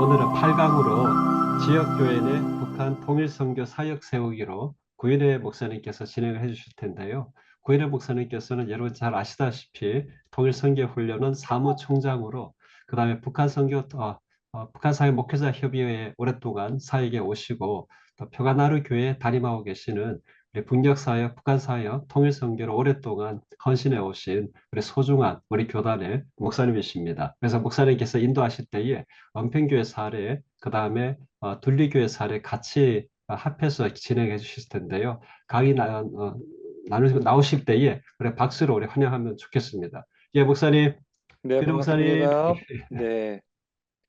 오늘은 8강으로 지역교회 내 북한 통일선교 사역 세우기로 구인회 목사님께서 진행을 해주실 텐데요. 구인회 목사님께서는 여러분 잘 아시다시피 통일선교 훈련은 사무총장으로 그 다음에 북한사회 목회자 협의회에 오랫동안 사역에 오시고 또 표가나루 교회에 담임하고 계시는 우리 북녘사역, 북한사역, 통일선교를 오랫동안 헌신해 오신 우리 소중한 우리 교단의 목사님이십니다. 그래서 목사님께서 인도하실 때에 은평교회 사례, 그 다음에 둘리교회 사례 같이 합해서 진행해 주실 텐데요. 강의 나오실 때에 우리 박수로 우리 환영하면 좋겠습니다. 예, 목사님, 네, 그래 목사님. 반갑습니다. 네,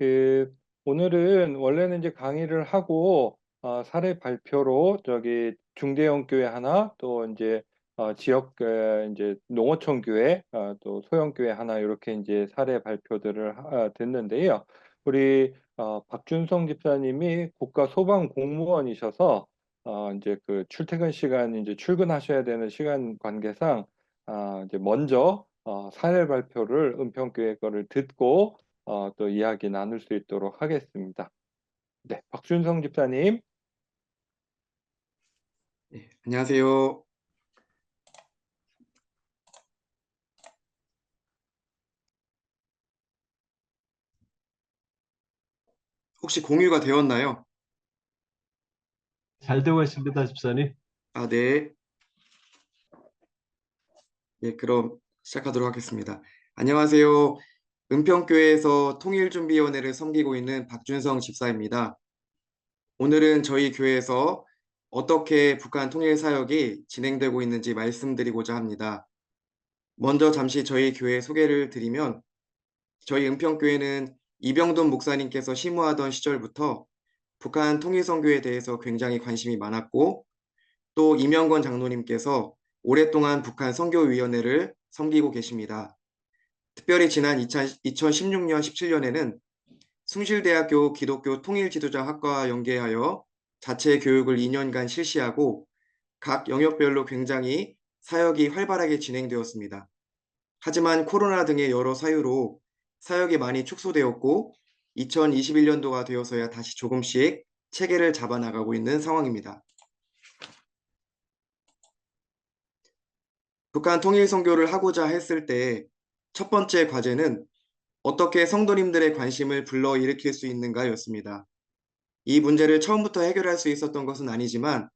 그 오늘은 원래는 이제 강의를 하고 사례 발표로 저기 중대형 교회 하나, 또 이제 지역 이제 농어촌 교회, 또 소형 교회 하나 이렇게 이제 사례 발표들을 듣는데요. 우리 박준성 집사님이 국가 소방 공무원이셔서 이제 그 출퇴근 시간 이제 출근하셔야 되는 시간 관계상 이제 먼저 사례 발표를 은평교회 거를 듣고 또 이야기 나눌 수 있도록 하겠습니다. 네, 박준성 집사님. 네, 안녕하세요. 혹시 공유가 되었나요? 잘 되고 있습니다, 집사님. 아, 네. 네, 그럼 시작하도록 하겠습니다. 안녕하세요. 은평교회에서 통일준비위원회를 섬기고 있는 박준성 집사입니다. 오늘은 저희 교회에서 어떻게 북한 통일 사역이 진행되고 있는지 말씀드리고자 합니다. 먼저 잠시 저희 교회 소개를 드리면 저희 은평교회는 이병돈 목사님께서 심우하던 시절부터 북한 통일선교에 대해서 굉장히 관심이 많았고 또 이명건 장로님께서 오랫동안 북한 선교위원회를 섬기고 계십니다. 특별히 지난 2016년, 17년에는 숭실대학교 기독교 통일지도자학과와 연계하여 자체 교육을 2년간 실시하고 각 영역별로 굉장히 사역이 활발하게 진행되었습니다. 하지만 코로나 등의 여러 사유로 사역이 많이 축소되었고 2021년도가 되어서야 다시 조금씩 체계를 잡아나가고 있는 상황입니다. 북한 통일 선교를 하고자 했을 때 첫 번째 과제는 어떻게 성도님들의 관심을 불러일으킬 수 있는가였습니다. 이 문제를 처음부터 해결할 수 있었던 것은 아니지만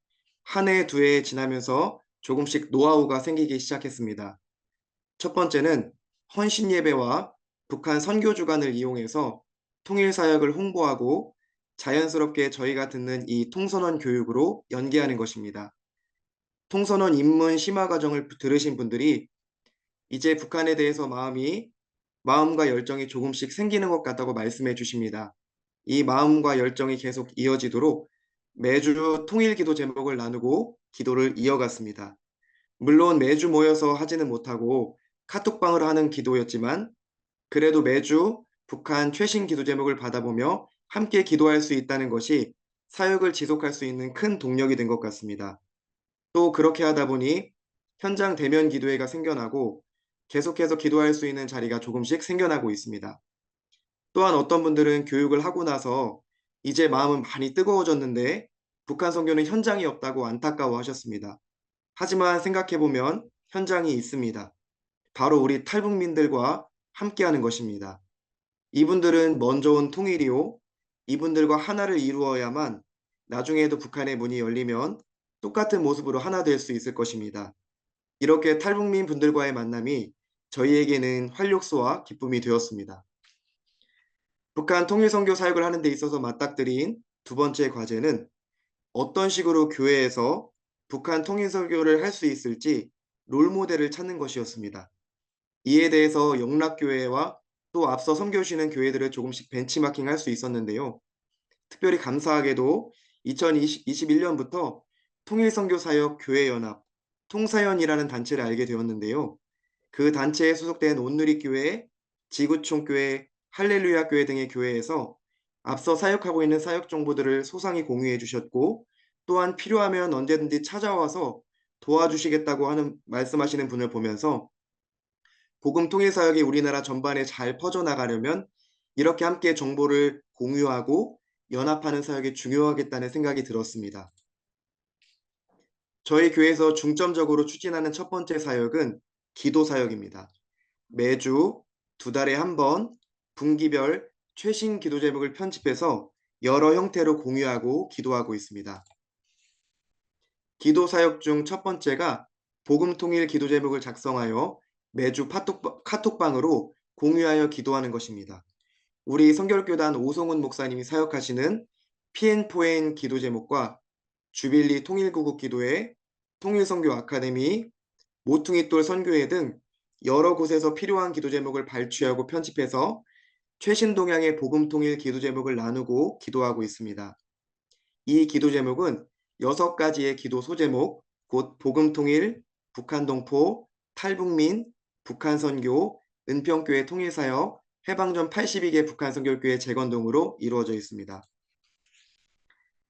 한 해, 두 해 지나면서 조금씩 노하우가 생기기 시작했습니다. 첫 번째는 헌신 예배와 북한 선교 주간을 이용해서 통일 사역을 홍보하고 자연스럽게 저희가 듣는 이 통선원 교육으로 연계하는 것입니다. 통선원 입문 심화 과정을 들으신 분들이 이제 북한에 대해서 마음과 열정이 조금씩 생기는 것 같다고 말씀해 주십니다. 이 마음과 열정이 계속 이어지도록 매주 통일 기도 제목을 나누고 기도를 이어갔습니다. 물론 매주 모여서 하지는 못하고 카톡방을 하는 기도였지만 그래도 매주 북한 최신 기도 제목을 받아보며 함께 기도할 수 있다는 것이 사역을 지속할 수 있는 큰 동력이 된 것 같습니다. 또 그렇게 하다 보니 현장 대면 기도회가 생겨나고 계속해서 기도할 수 있는 자리가 조금씩 생겨나고 있습니다. 또한 어떤 분들은 교육을 하고 나서 이제 마음은 많이 뜨거워졌는데 북한 선교는 현장이 없다고 안타까워하셨습니다. 하지만 생각해보면 현장이 있습니다. 바로 우리 탈북민들과 함께하는 것입니다. 이분들은 먼저 온 통일이요. 이분들과 하나를 이루어야만 나중에도 북한의 문이 열리면 똑같은 모습으로 하나 될 수 있을 것입니다. 이렇게 탈북민 분들과의 만남이 저희에게는 활력소와 기쁨이 되었습니다. 북한 통일선교 사역을 하는 데 있어서 맞닥뜨린 두 번째 과제는 어떤 식으로 교회에서 북한 통일선교를 할 수 있을지 롤모델을 찾는 것이었습니다. 이에 대해서 영락교회와 또 앞서 선교시는 교회들을 조금씩 벤치마킹 할 수 있었는데요. 특별히 감사하게도 2021년부터 통일선교사역 교회연합, 통사연이라는 단체를 알게 되었는데요. 그 단체에 소속된 온누리교회, 지구촌교회, 할렐루야교회 등의 교회에서 앞서 사역하고 있는 사역 정보들을 소상히 공유해 주셨고 또한 필요하면 언제든지 찾아와서 도와주시겠다고 말씀하시는 분을 보면서 복음 통일 사역이 우리나라 전반에 잘 퍼져나가려면 이렇게 함께 정보를 공유하고 연합하는 사역이 중요하겠다는 생각이 들었습니다. 저희 교회에서 중점적으로 추진하는 첫 번째 사역은 기도 사역입니다. 매주 2달에 한 번 분기별 최신 기도 제목을 편집해서 여러 형태로 공유하고 기도하고 있습니다. 기도 사역 중 첫 번째가 복음 통일 기도 제목을 작성하여 매주 카톡방으로 공유하여 기도하는 것입니다. 우리 성결교단 오성훈 목사님이 사역하시는 PN4N 기도 제목과 주빌리 통일구국 기도회, 통일선교 아카데미, 모퉁이돌 선교회 등 여러 곳에서 필요한 기도 제목을 발췌하고 편집해서 최신 동향의 복음 통일 기도 제목을 나누고 기도하고 있습니다. 이 기도 제목은 6가지의 기도 소제목, 곧 복음 통일, 북한 동포, 탈북민, 북한 선교, 은평교회 통일사역, 해방전 82개 북한 선교교회 재건동으로 이루어져 있습니다.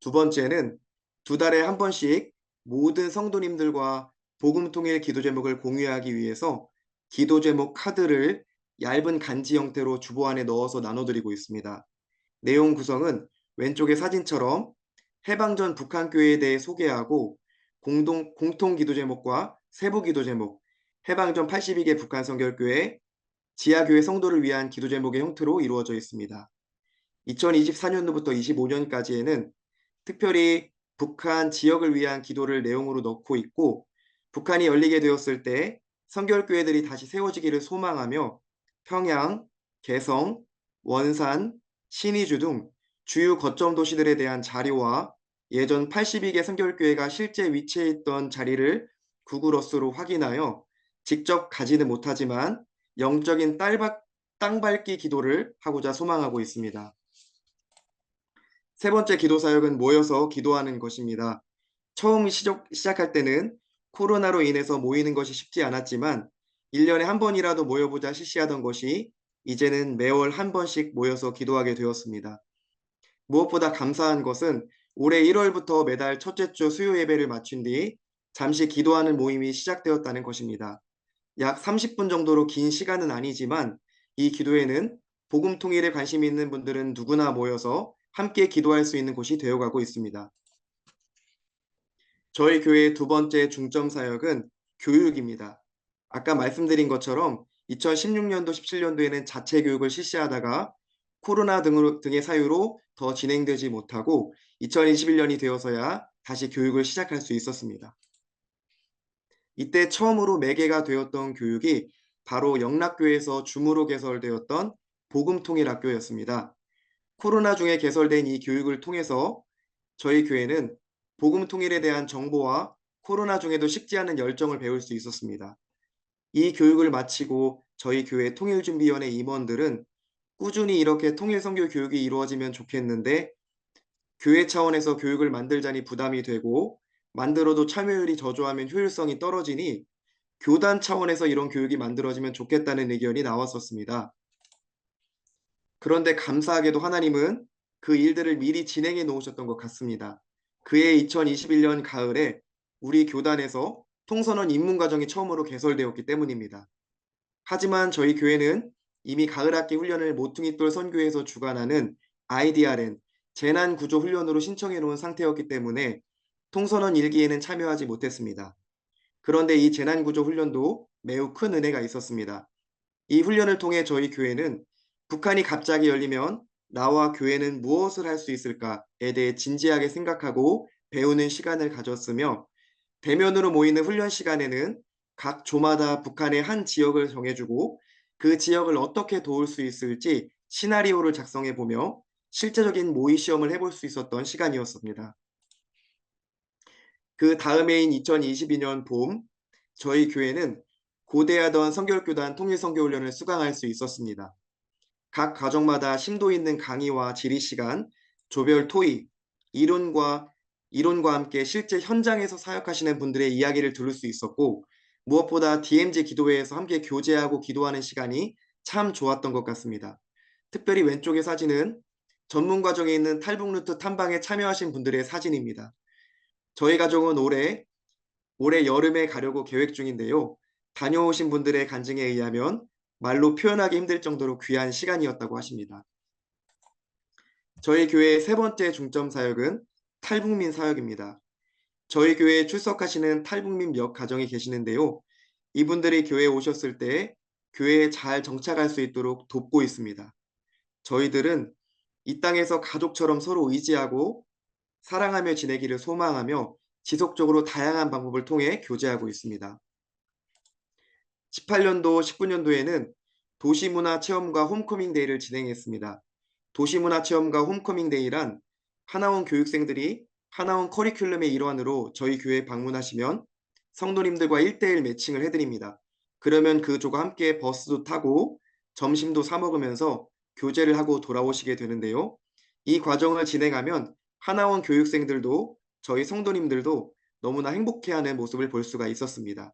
두 번째는 2달에 한 번씩 모든 성도님들과 복음 통일 기도 제목을 공유하기 위해서 기도 제목 카드를 얇은 간지 형태로 주보 안에 넣어서 나눠드리고 있습니다. 내용 구성은 왼쪽의 사진처럼 해방전 북한교회에 대해 소개하고 공통 기도 제목과 세부 기도 제목, 해방전 82개 북한 선결교회, 지하교회 성도를 위한 기도 제목의 형태로 이루어져 있습니다. 2024년도부터 25년까지에는 특별히 북한 지역을 위한 기도를 내용으로 넣고 있고, 북한이 열리게 되었을 때 선결교회들이 다시 세워지기를 소망하며 평양, 개성, 원산, 신의주 등 주요 거점 도시들에 대한 자료와 예전 82개 선결교회가 실제 위치해 있던 자리를 구글 어스로 확인하여 직접 가지는 못하지만 영적인 땅밟기 기도를 하고자 소망하고 있습니다. 세 번째 기도 사역은 모여서 기도하는 것입니다. 처음 시작할 때는 코로나로 인해서 모이는 것이 쉽지 않았지만 1년에 한 번이라도 모여보자 실시하던 것이 이제는 매월 한 번씩 모여서 기도하게 되었습니다. 무엇보다 감사한 것은 올해 1월부터 매달 첫째 주 수요 예배를 마친 뒤 잠시 기도하는 모임이 시작되었다는 것입니다. 약 30분 정도로 긴 시간은 아니지만 이 기도회는 복음 통일에 관심이 있는 분들은 누구나 모여서 함께 기도할 수 있는 곳이 되어가고 있습니다. 저희 교회의 두 번째 중점 사역은 교육입니다. 아까 말씀드린 것처럼 2016년도, 17년도에는 자체 교육을 실시하다가 코로나 등의 사유로 더 진행되지 못하고 2021년이 되어서야 다시 교육을 시작할 수 있었습니다. 이때 처음으로 매개가 되었던 교육이 바로 영락교에서 줌으로 개설되었던 복음통일학교였습니다. 코로나 중에 개설된 이 교육을 통해서 저희 교회는 복음 통일에 대한 정보와 코로나 중에도 식지 않은 열정을 배울 수 있었습니다. 이 교육을 마치고 저희 교회 통일준비위원회 임원들은 꾸준히 이렇게 통일선교 교육이 이루어지면 좋겠는데 교회 차원에서 교육을 만들자니 부담이 되고 만들어도 참여율이 저조하면 효율성이 떨어지니 교단 차원에서 이런 교육이 만들어지면 좋겠다는 의견이 나왔었습니다. 그런데 감사하게도 하나님은 그 일들을 미리 진행해 놓으셨던 것 같습니다. 그해 2021년 가을에 우리 교단에서 통선원 입문과정이 처음으로 개설되었기 때문입니다. 하지만 저희 교회는 이미 가을학기 훈련을 모퉁이돌 선교회에서 주관하는 IDRN 재난구조훈련으로 신청해 놓은 상태였기 때문에 통선원 1기에는 참여하지 못했습니다. 그런데 이 재난구조훈련도 매우 큰 은혜가 있었습니다. 이 훈련을 통해 저희 교회는 북한이 갑자기 열리면 나와 교회는 무엇을 할 수 있을까에 대해 진지하게 생각하고 배우는 시간을 가졌으며 대면으로 모이는 훈련 시간에는 각 조마다 북한의 한 지역을 정해주고 그 지역을 어떻게 도울 수 있을지 시나리오를 작성해보며 실제적인 모의 시험을 해볼 수 있었던 시간이었습니다. 그 다음 해인 2022년 봄 저희 교회는 고대하던 성결교단 통일선교훈련을 수강할 수 있었습니다. 각 가정마다 심도 있는 강의와 지리 시간, 조별 토익, 이론과 함께 실제 현장에서 사역하시는 분들의 이야기를 들을 수 있었고 무엇보다 DMZ 기도회에서 함께 교제하고 기도하는 시간이 참 좋았던 것 같습니다. 특별히 왼쪽의 사진은 전문 과정에 있는 탈북 루트 탐방에 참여하신 분들의 사진입니다. 저희 가족은 올해 여름에 가려고 계획 중인데요. 다녀오신 분들의 간증에 의하면 말로 표현하기 힘들 정도로 귀한 시간이었다고 하십니다. 저희 교회의 세 번째 중점 사역은 탈북민 사역입니다. 저희 교회에 출석하시는 탈북민 몇 가정이 계시는데요. 이분들이 교회에 오셨을 때 교회에 잘 정착할 수 있도록 돕고 있습니다. 저희들은 이 땅에서 가족처럼 서로 의지하고 사랑하며 지내기를 소망하며 지속적으로 다양한 방법을 통해 교제하고 있습니다. 18년도, 19년도에는 도시문화체험과 홈커밍데이를 진행했습니다. 도시문화체험과 홈커밍데이란 하나원 교육생들이 하나원 커리큘럼의 일환으로 저희 교회에 방문하시면 성도님들과 1대1 매칭을 해드립니다. 그러면 그 조가 함께 버스도 타고 점심도 사 먹으면서 교제를 하고 돌아오시게 되는데요. 이 과정을 진행하면 하나원 교육생들도 저희 성도님들도 너무나 행복해하는 모습을 볼 수가 있었습니다.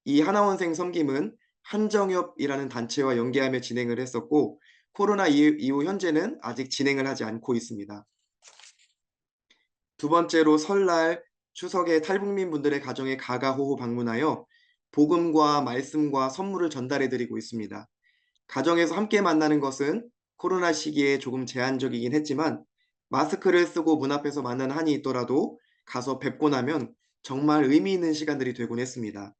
이 하나원생 섬김은 한정협이라는 단체와 연계하며 진행을 했었고 코로나 이후 현재는 아직 진행을 하지 않고 있습니다. 두 번째로 설날, 추석에 탈북민 분들의 가정에 가가호호 방문하여 복음과 말씀과 선물을 전달해 드리고 있습니다. 가정에서 함께 만나는 것은 코로나 시기에 조금 제한적이긴 했지만 마스크를 쓰고 문 앞에서 만나는 한이 있더라도 가서 뵙고 나면 정말 의미 있는 시간들이 되곤 했습니다.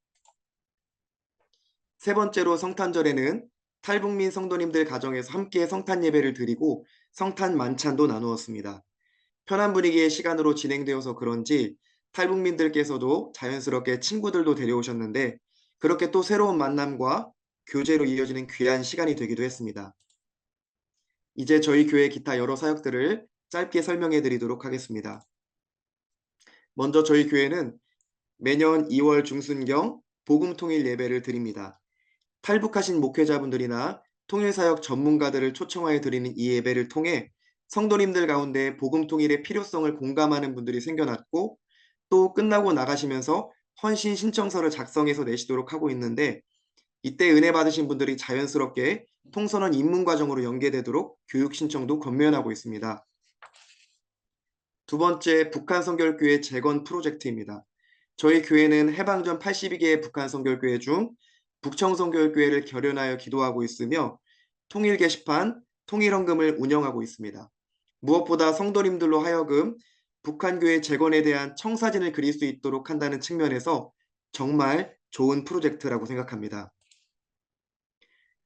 세 번째로 성탄절에는 탈북민 성도님들 가정에서 함께 성탄 예배를 드리고 성탄 만찬도 나누었습니다. 편한 분위기의 시간으로 진행되어서 그런지 탈북민들께서도 자연스럽게 친구들도 데려오셨는데 그렇게 또 새로운 만남과 교제로 이어지는 귀한 시간이 되기도 했습니다. 이제 저희 교회 기타 여러 사역들을 짧게 설명해 드리도록 하겠습니다. 먼저 저희 교회는 매년 2월 중순경 복음통일 예배를 드립니다. 탈북하신 목회자분들이나 통일사역 전문가들을 초청하여 드리는 이 예배를 통해 성도님들 가운데 복음 통일의 필요성을 공감하는 분들이 생겨났고 또 끝나고 나가시면서 헌신 신청서를 작성해서 내시도록 하고 있는데 이때 은혜 받으신 분들이 자연스럽게 통선원 입문 과정으로 연계되도록 교육 신청도 권면하고 있습니다. 두 번째, 북한 선결교회 재건 프로젝트입니다. 저희 교회는 해방 전 82개의 북한 선결교회 중 북청 선결교회를 결연하여 기도하고 있으며 통일 게시판, 통일헌금을 운영하고 있습니다. 무엇보다 성도님들로 하여금 북한교회 재건에 대한 청사진을 그릴 수 있도록 한다는 측면에서 정말 좋은 프로젝트라고 생각합니다.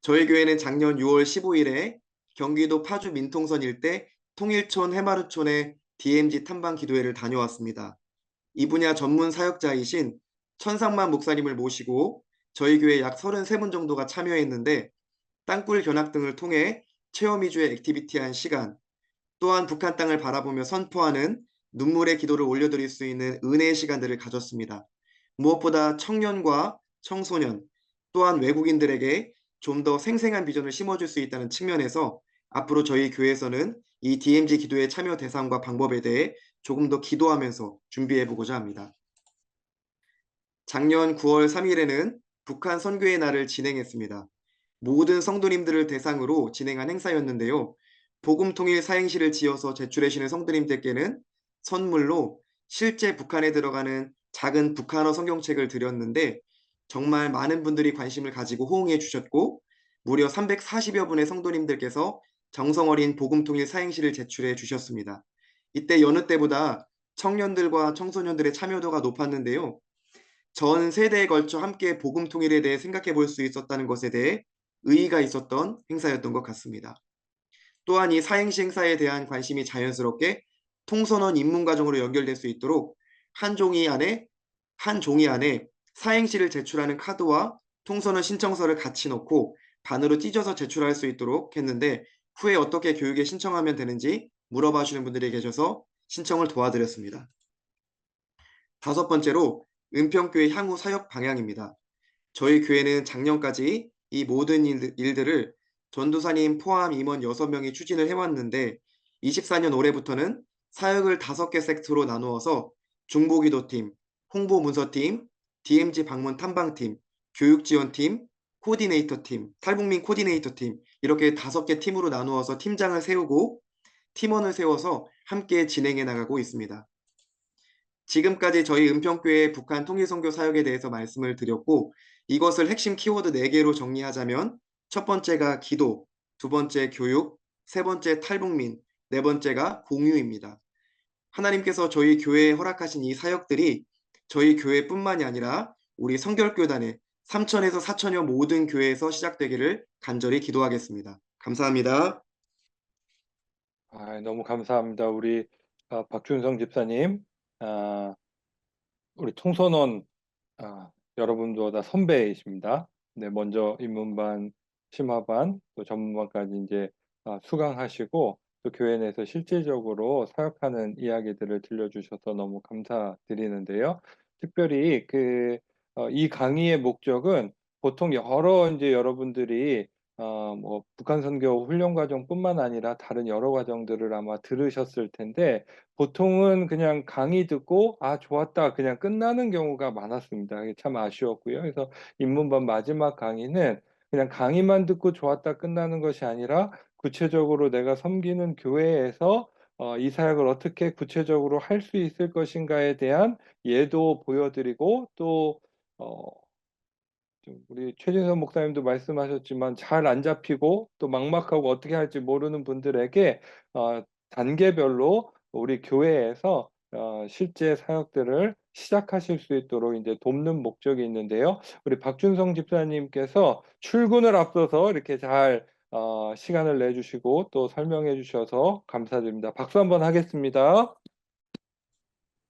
저희 교회는 작년 6월 15일에 경기도 파주 민통선 일대 통일촌 해마루촌의 DMZ 탐방 기도회를 다녀왔습니다. 이 분야 전문 사역자이신 천상만 목사님을 모시고 저희 교회 약 33분 정도가 참여했는데 땅굴 견학 등을 통해 체험 위주의 액티비티한 시간, 또한 북한 땅을 바라보며 선포하는 눈물의 기도를 올려드릴 수 있는 은혜의 시간들을 가졌습니다. 무엇보다 청년과 청소년, 또한 외국인들에게 좀 더 생생한 비전을 심어줄 수 있다는 측면에서 앞으로 저희 교회에서는 이 DMZ 기도의 참여 대상과 방법에 대해 조금 더 기도하면서 준비해보고자 합니다. 작년 9월 3일에는 북한 선교의 날을 진행했습니다. 모든 성도님들을 대상으로 진행한 행사였는데요. 복음통일 사행시를 지어서 제출하시는 성도님들께는 선물로 실제 북한에 들어가는 작은 북한어 성경책을 드렸는데 정말 많은 분들이 관심을 가지고 호응해 주셨고 무려 340여 분의 성도님들께서 정성 어린 복음통일 사행시를 제출해 주셨습니다. 이때 여느 때보다 청년들과 청소년들의 참여도가 높았는데요. 전 세대에 걸쳐 함께 복음통일에 대해 생각해 볼 수 있었다는 것에 대해 의의가 있었던 행사였던 것 같습니다. 또한 이 사행시 행사에 대한 관심이 자연스럽게 통선원 입문 과정으로 연결될 수 있도록 한 종이 안에 사행시를 제출하는 카드와 통선원 신청서를 같이 넣고 반으로 찢어서 제출할 수 있도록 했는데 후에 어떻게 교육에 신청하면 되는지 물어봐 주시는 분들이 계셔서 신청을 도와드렸습니다. 다섯 번째로 은평교회 향후 사역 방향입니다. 저희 교회는 작년까지 이 모든 일들을 전도사님 포함 임원 6명이 추진을 해왔는데 24년 올해부터는 사역을 5개 섹트로 나누어서 중보기도팀, 홍보문서팀, DMZ 방문 탐방팀, 교육지원팀, 코디네이터팀, 탈북민 코디네이터팀 이렇게 5개 팀으로 나누어서 팀장을 세우고 팀원을 세워서 함께 진행해 나가고 있습니다. 지금까지 저희 은평교회 북한 통일선교 사역에 대해서 말씀을 드렸고 이것을 핵심 키워드 4개로 정리하자면 첫 번째가 기도, 두 번째 교육, 세 번째 탈북민, 네 번째가 공유입니다. 하나님께서 저희 교회에 허락하신 이 사역들이 저희 교회뿐만이 아니라 우리 성결교단의 3천에서 4천여 모든 교회에서 시작되기를 간절히 기도하겠습니다. 감사합니다. 너무 감사합니다. 우리 박준성 집사님, 아, 우리 통선원 여러분보다 선배이십니다. 네, 먼저 입문반, 심화반, 또 전문반까지 이제 수강하시고 또 교회 내에서 실질적으로 사역하는 이야기들을 들려주셔서 너무 감사드리는데요. 특별히 이 강의의 목적은 보통 여러 이제 여러분들이 뭐 북한 선교 훈련 과정뿐만 아니라 다른 여러 과정들을 아마 들으셨을 텐데 보통은 그냥 강의 듣고 좋았다 그냥 끝나는 경우가 많았습니다. 이게 참 아쉬웠고요. 그래서 입문반 마지막 강의는 그냥 강의만 듣고 좋았다 끝나는 것이 아니라 구체적으로 내가 섬기는 교회에서 이 사역을 어떻게 구체적으로 할 수 있을 것인가에 대한 예도 보여드리고 또 우리 최진선 목사님도 말씀하셨지만 잘 안 잡히고 또 막막하고 어떻게 할지 모르는 분들에게 단계별로 우리 교회에서 실제 사역들을 시작하실 수 있도록 이제 돕는 목적이 있는데요. 우리 박준성 집사님께서 출근을 앞서서 이렇게 잘 시간을 내주시고 또 설명해 주셔서 감사드립니다. 박수 한번 하겠습니다.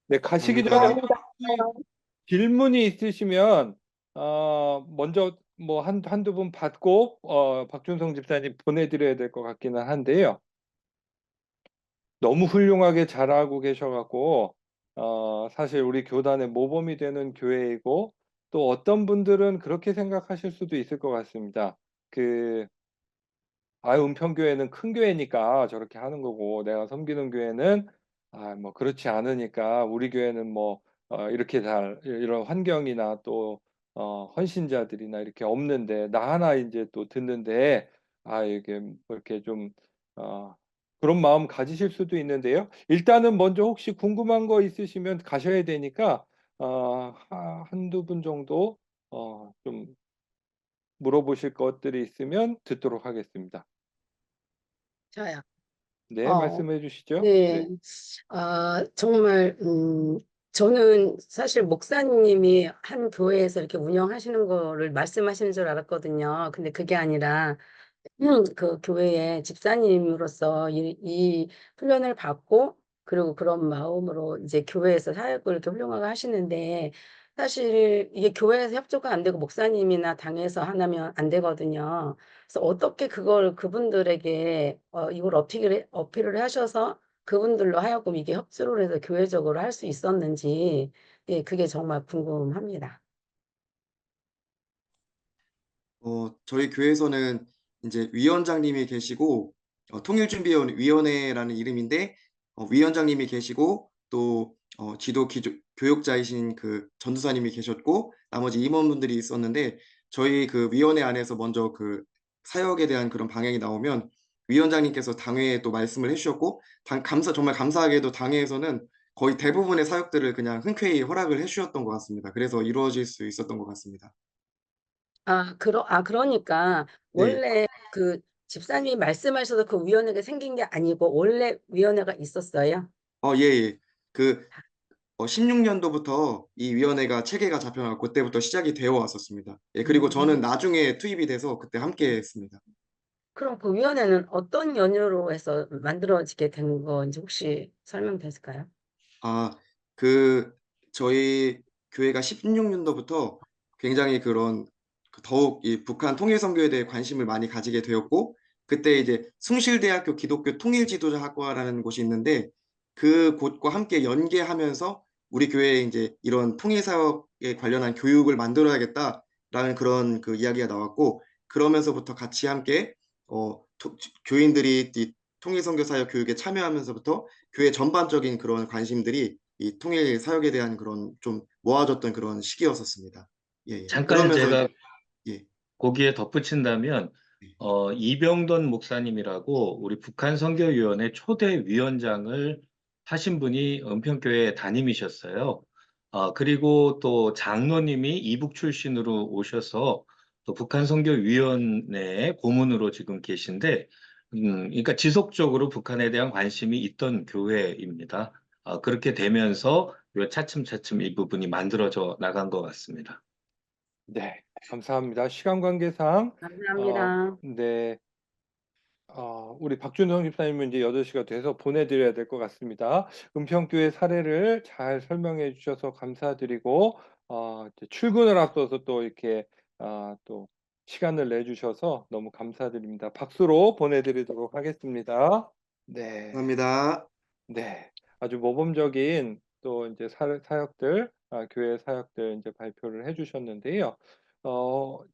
네, 가시기 전에 감사합니다. 혹시 질문이 있으시면 먼저 뭐 한두 분 받고 박준성 집사님 보내드려야 될 것 같기는 한데요. 너무 훌륭하게 잘하고 계셔갖고 사실 우리 교단의 모범이 되는 교회이고 또 어떤 분들은 그렇게 생각하실 수도 있을 것 같습니다. 은평교회는 큰 교회니까 저렇게 하는 거고 내가 섬기는 교회는 뭐 그렇지 않으니까 우리 교회는 뭐 이렇게 이런 환경이나 또 헌신자들이나 이렇게 없는데 나 하나 이제 또 듣는데 이게 뭐 이렇게 좀 그런 마음 가지실 수도 있는데요. 일단은 먼저 혹시 궁금한 거 있으시면 가셔야 되니까 한두 분 정도 좀 물어보실 것들이 있으면 듣도록 하겠습니다. 저요. 네, 어, 말씀해 주시죠. 네. 네. 정말, 저는 사실 목사님이 한 교회에서 이렇게 운영하시는 거를 말씀하시는 줄 알았거든요. 근데 그게 아니라, 그 교회의 집사님으로서 이 훈련을 받고 그리고 그런 마음으로 이제 교회에서 사역을 이렇게 훌륭하게 하시는데 사실 이게 교회에서 협조가 안 되고 목사님이나 당에서 하나면 안 되거든요. 그래서 어떻게 그걸 그분들에게 이걸 어필을 하셔서 그분들로 하여금 이게 협조를 해서 교회적으로 할 수 있었는지 예, 그게 정말 궁금합니다. 저희 교회에서는 이제 위원장님이 계시고 통일준비위원회라는 이름인데 위원장님이 계시고 또 교육자이신 그 전도사님이 계셨고 나머지 임원분들이 있었는데 저희 그 위원회 안에서 먼저 그 사역에 대한 그런 방향이 나오면 위원장님께서 당회에 또 말씀을 해주셨고 정말 감사하게도 당회에서는 거의 대부분의 사역들을 그냥 흔쾌히 허락을 해주셨던 것 같습니다. 그래서 이루어질 수 있었던 것 같습니다. 그러니까 네. 원래 그 집사님이 말씀하셔서 그 위원회가 생긴 게 아니고 원래 위원회가 있었어요? 예, 예. 그 16년도부터 이 위원회가 체계가 잡혀가고 그때부터 시작이 되어 왔었습니다. 예, 그리고 저는 음, 나중에 투입이 돼서 그때 함께 했습니다. 그럼 그 위원회는 어떤 연유로 해서 만들어지게 된 건지 혹시 설명되실까요? 아, 그 저희 교회가 16년도부터 굉장히 더욱 이 북한 통일 선교에 대해 관심을 많이 가지게 되었고 그때 이제 숭실대학교 기독교 통일지도자학과라는 곳이 있는데 그 곳과 함께 연계하면서 우리 교회에 이제 이런 통일 사역에 관련한 교육을 만들어야겠다라는 그런 그 이야기가 나왔고 그러면서부터 같이 함께 교인들이 이 통일 선교 사역 교육에 참여하면서부터 교회 전반적인 그런 관심들이 이 통일 사역에 대한 그런 좀 모아졌던 그런 시기였었습니다. 예, 예. 잠깐 그러면서 제가 예, 거기에 덧붙인다면, 예. 이병돈 목사님이라고 우리 북한 선교위원회 초대 위원장을 하신 분이 은평교회 담임이셨어요. 그리고 또 장로님이 이북 출신으로 오셔서 또 북한 선교위원회 고문으로 지금 계신데, 그러니까 지속적으로 북한에 대한 관심이 있던 교회입니다. 그렇게 되면서 요 차츰차츰 이 부분이 만들어져 나간 것 같습니다. 네, 감사합니다. 시간 관계상 감사합니다. 네, 우리 박준성 집사님은 이제 8시가 돼서 보내드려야 될 것 같습니다. 은평교회 사례를 잘 설명해 주셔서 감사드리고, 이제 출근을 앞서서 또 이렇게, 또 시간을 내주셔서 너무 감사드립니다. 박수로 보내드리도록 하겠습니다. 네. 감사합니다. 네, 아주 모범적인 또 이제 사역들, 교회 사역들 이제 발표를 해주셨는데요.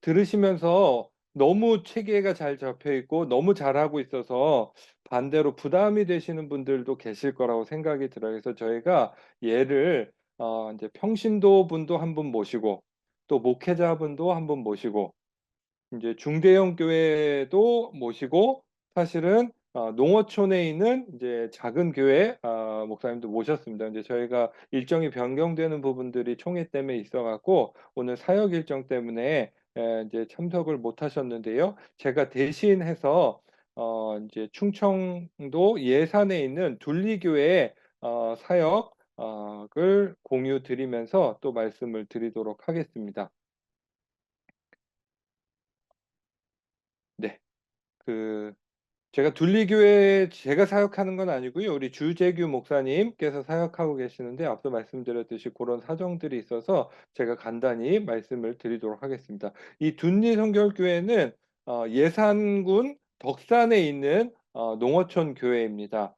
들으시면서 너무 체계가 잘 잡혀 있고 너무 잘하고 있어서 반대로 부담이 되시는 분들도 계실 거라고 생각이 들어요. 그래서 저희가 얘를 이제 평신도 분도 한 분 모시고 또 목회자 분도 한 분 모시고 이제 중대형 교회도 모시고 사실은 농어촌에 있는 이제 작은 교회 목사님도 모셨습니다. 이제 저희가 일정이 변경되는 부분들이 총회 때문에 있어갖고 오늘 사역 일정 때문에 이제 참석을 못 하셨는데요. 제가 대신해서 이제 충청도 예산에 있는 둘리교회 사역을 공유 드리면서 또 말씀을 드리도록 하겠습니다. 네. 그 제가 둘리교회 제가 사역하는 건 아니고요. 우리 주재규 목사님께서 사역하고 계시는데 앞서 말씀드렸듯이 그런 사정들이 있어서 제가 간단히 말씀을 드리도록 하겠습니다. 이 둔리 성결교회는 예산군 덕산에 있는 농어촌 교회입니다.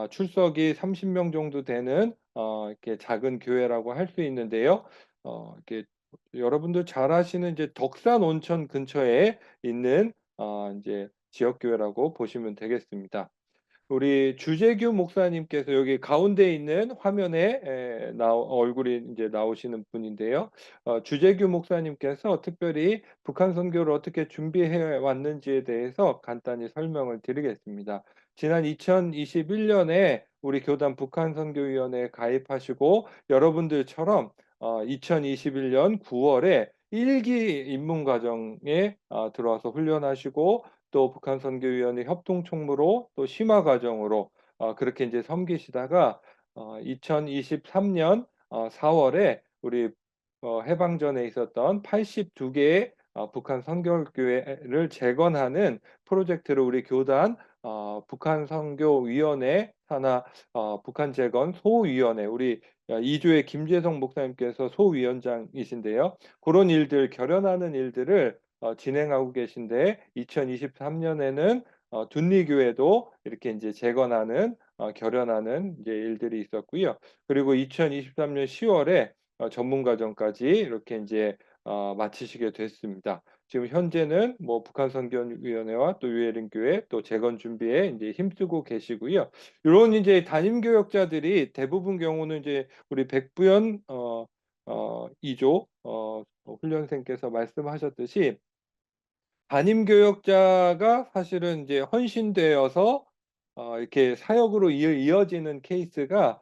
출석이 30명 정도 되는 이렇게 작은 교회라고 할 수 있는데요. 이렇게 여러분들 잘 아시는 이제 덕산 온천 근처에 있는 이제 지역교회라고 보시면 되겠습니다. 우리 주재규 목사님께서 여기 가운데 있는 화면에 얼굴이 이제 나오시는 분인데요. 주재규 목사님께서 특별히 북한 선교를 어떻게 준비해 왔는지에 대해서 간단히 설명을 드리겠습니다. 지난 2021년에 우리 교단 북한 선교위원회에 가입하시고 여러분들처럼 2021년 9월에 1기 입문 과정에 들어와서 훈련하시고 또 북한 선교위원회 협동총무로 또 심화 과정으로 그렇게 이제 섬기시다가 2023년 4월에 우리 해방전에 있었던 82개의 북한 선교교회를 재건하는 프로젝트를 우리 교단 북한 선교위원회 산하 북한 재건 소위원회 우리 이조의 김재성 목사님께서 소위원장이신데요. 그런 일들 결연하는 일들을 진행하고 계신데 2023년에는 둔리교회도 이렇게 이제 재건하는 결연하는 이제 일들이 있었고요. 그리고 2023년 10월에 전문가정까지 이렇게 이제 마치시게 됐습니다. 지금 현재는 뭐 북한 선교위원회와 또 유해린 교회 또 재건 준비에 이제 힘쓰고 계시고요. 이런 이제 담임 교역자들이 대부분 경우는 이제 우리 백부연 2조 훈련생께서 말씀하셨듯이 담임 교역자가 사실은 이제 헌신되어서 이렇게 사역으로 이어지는 케이스가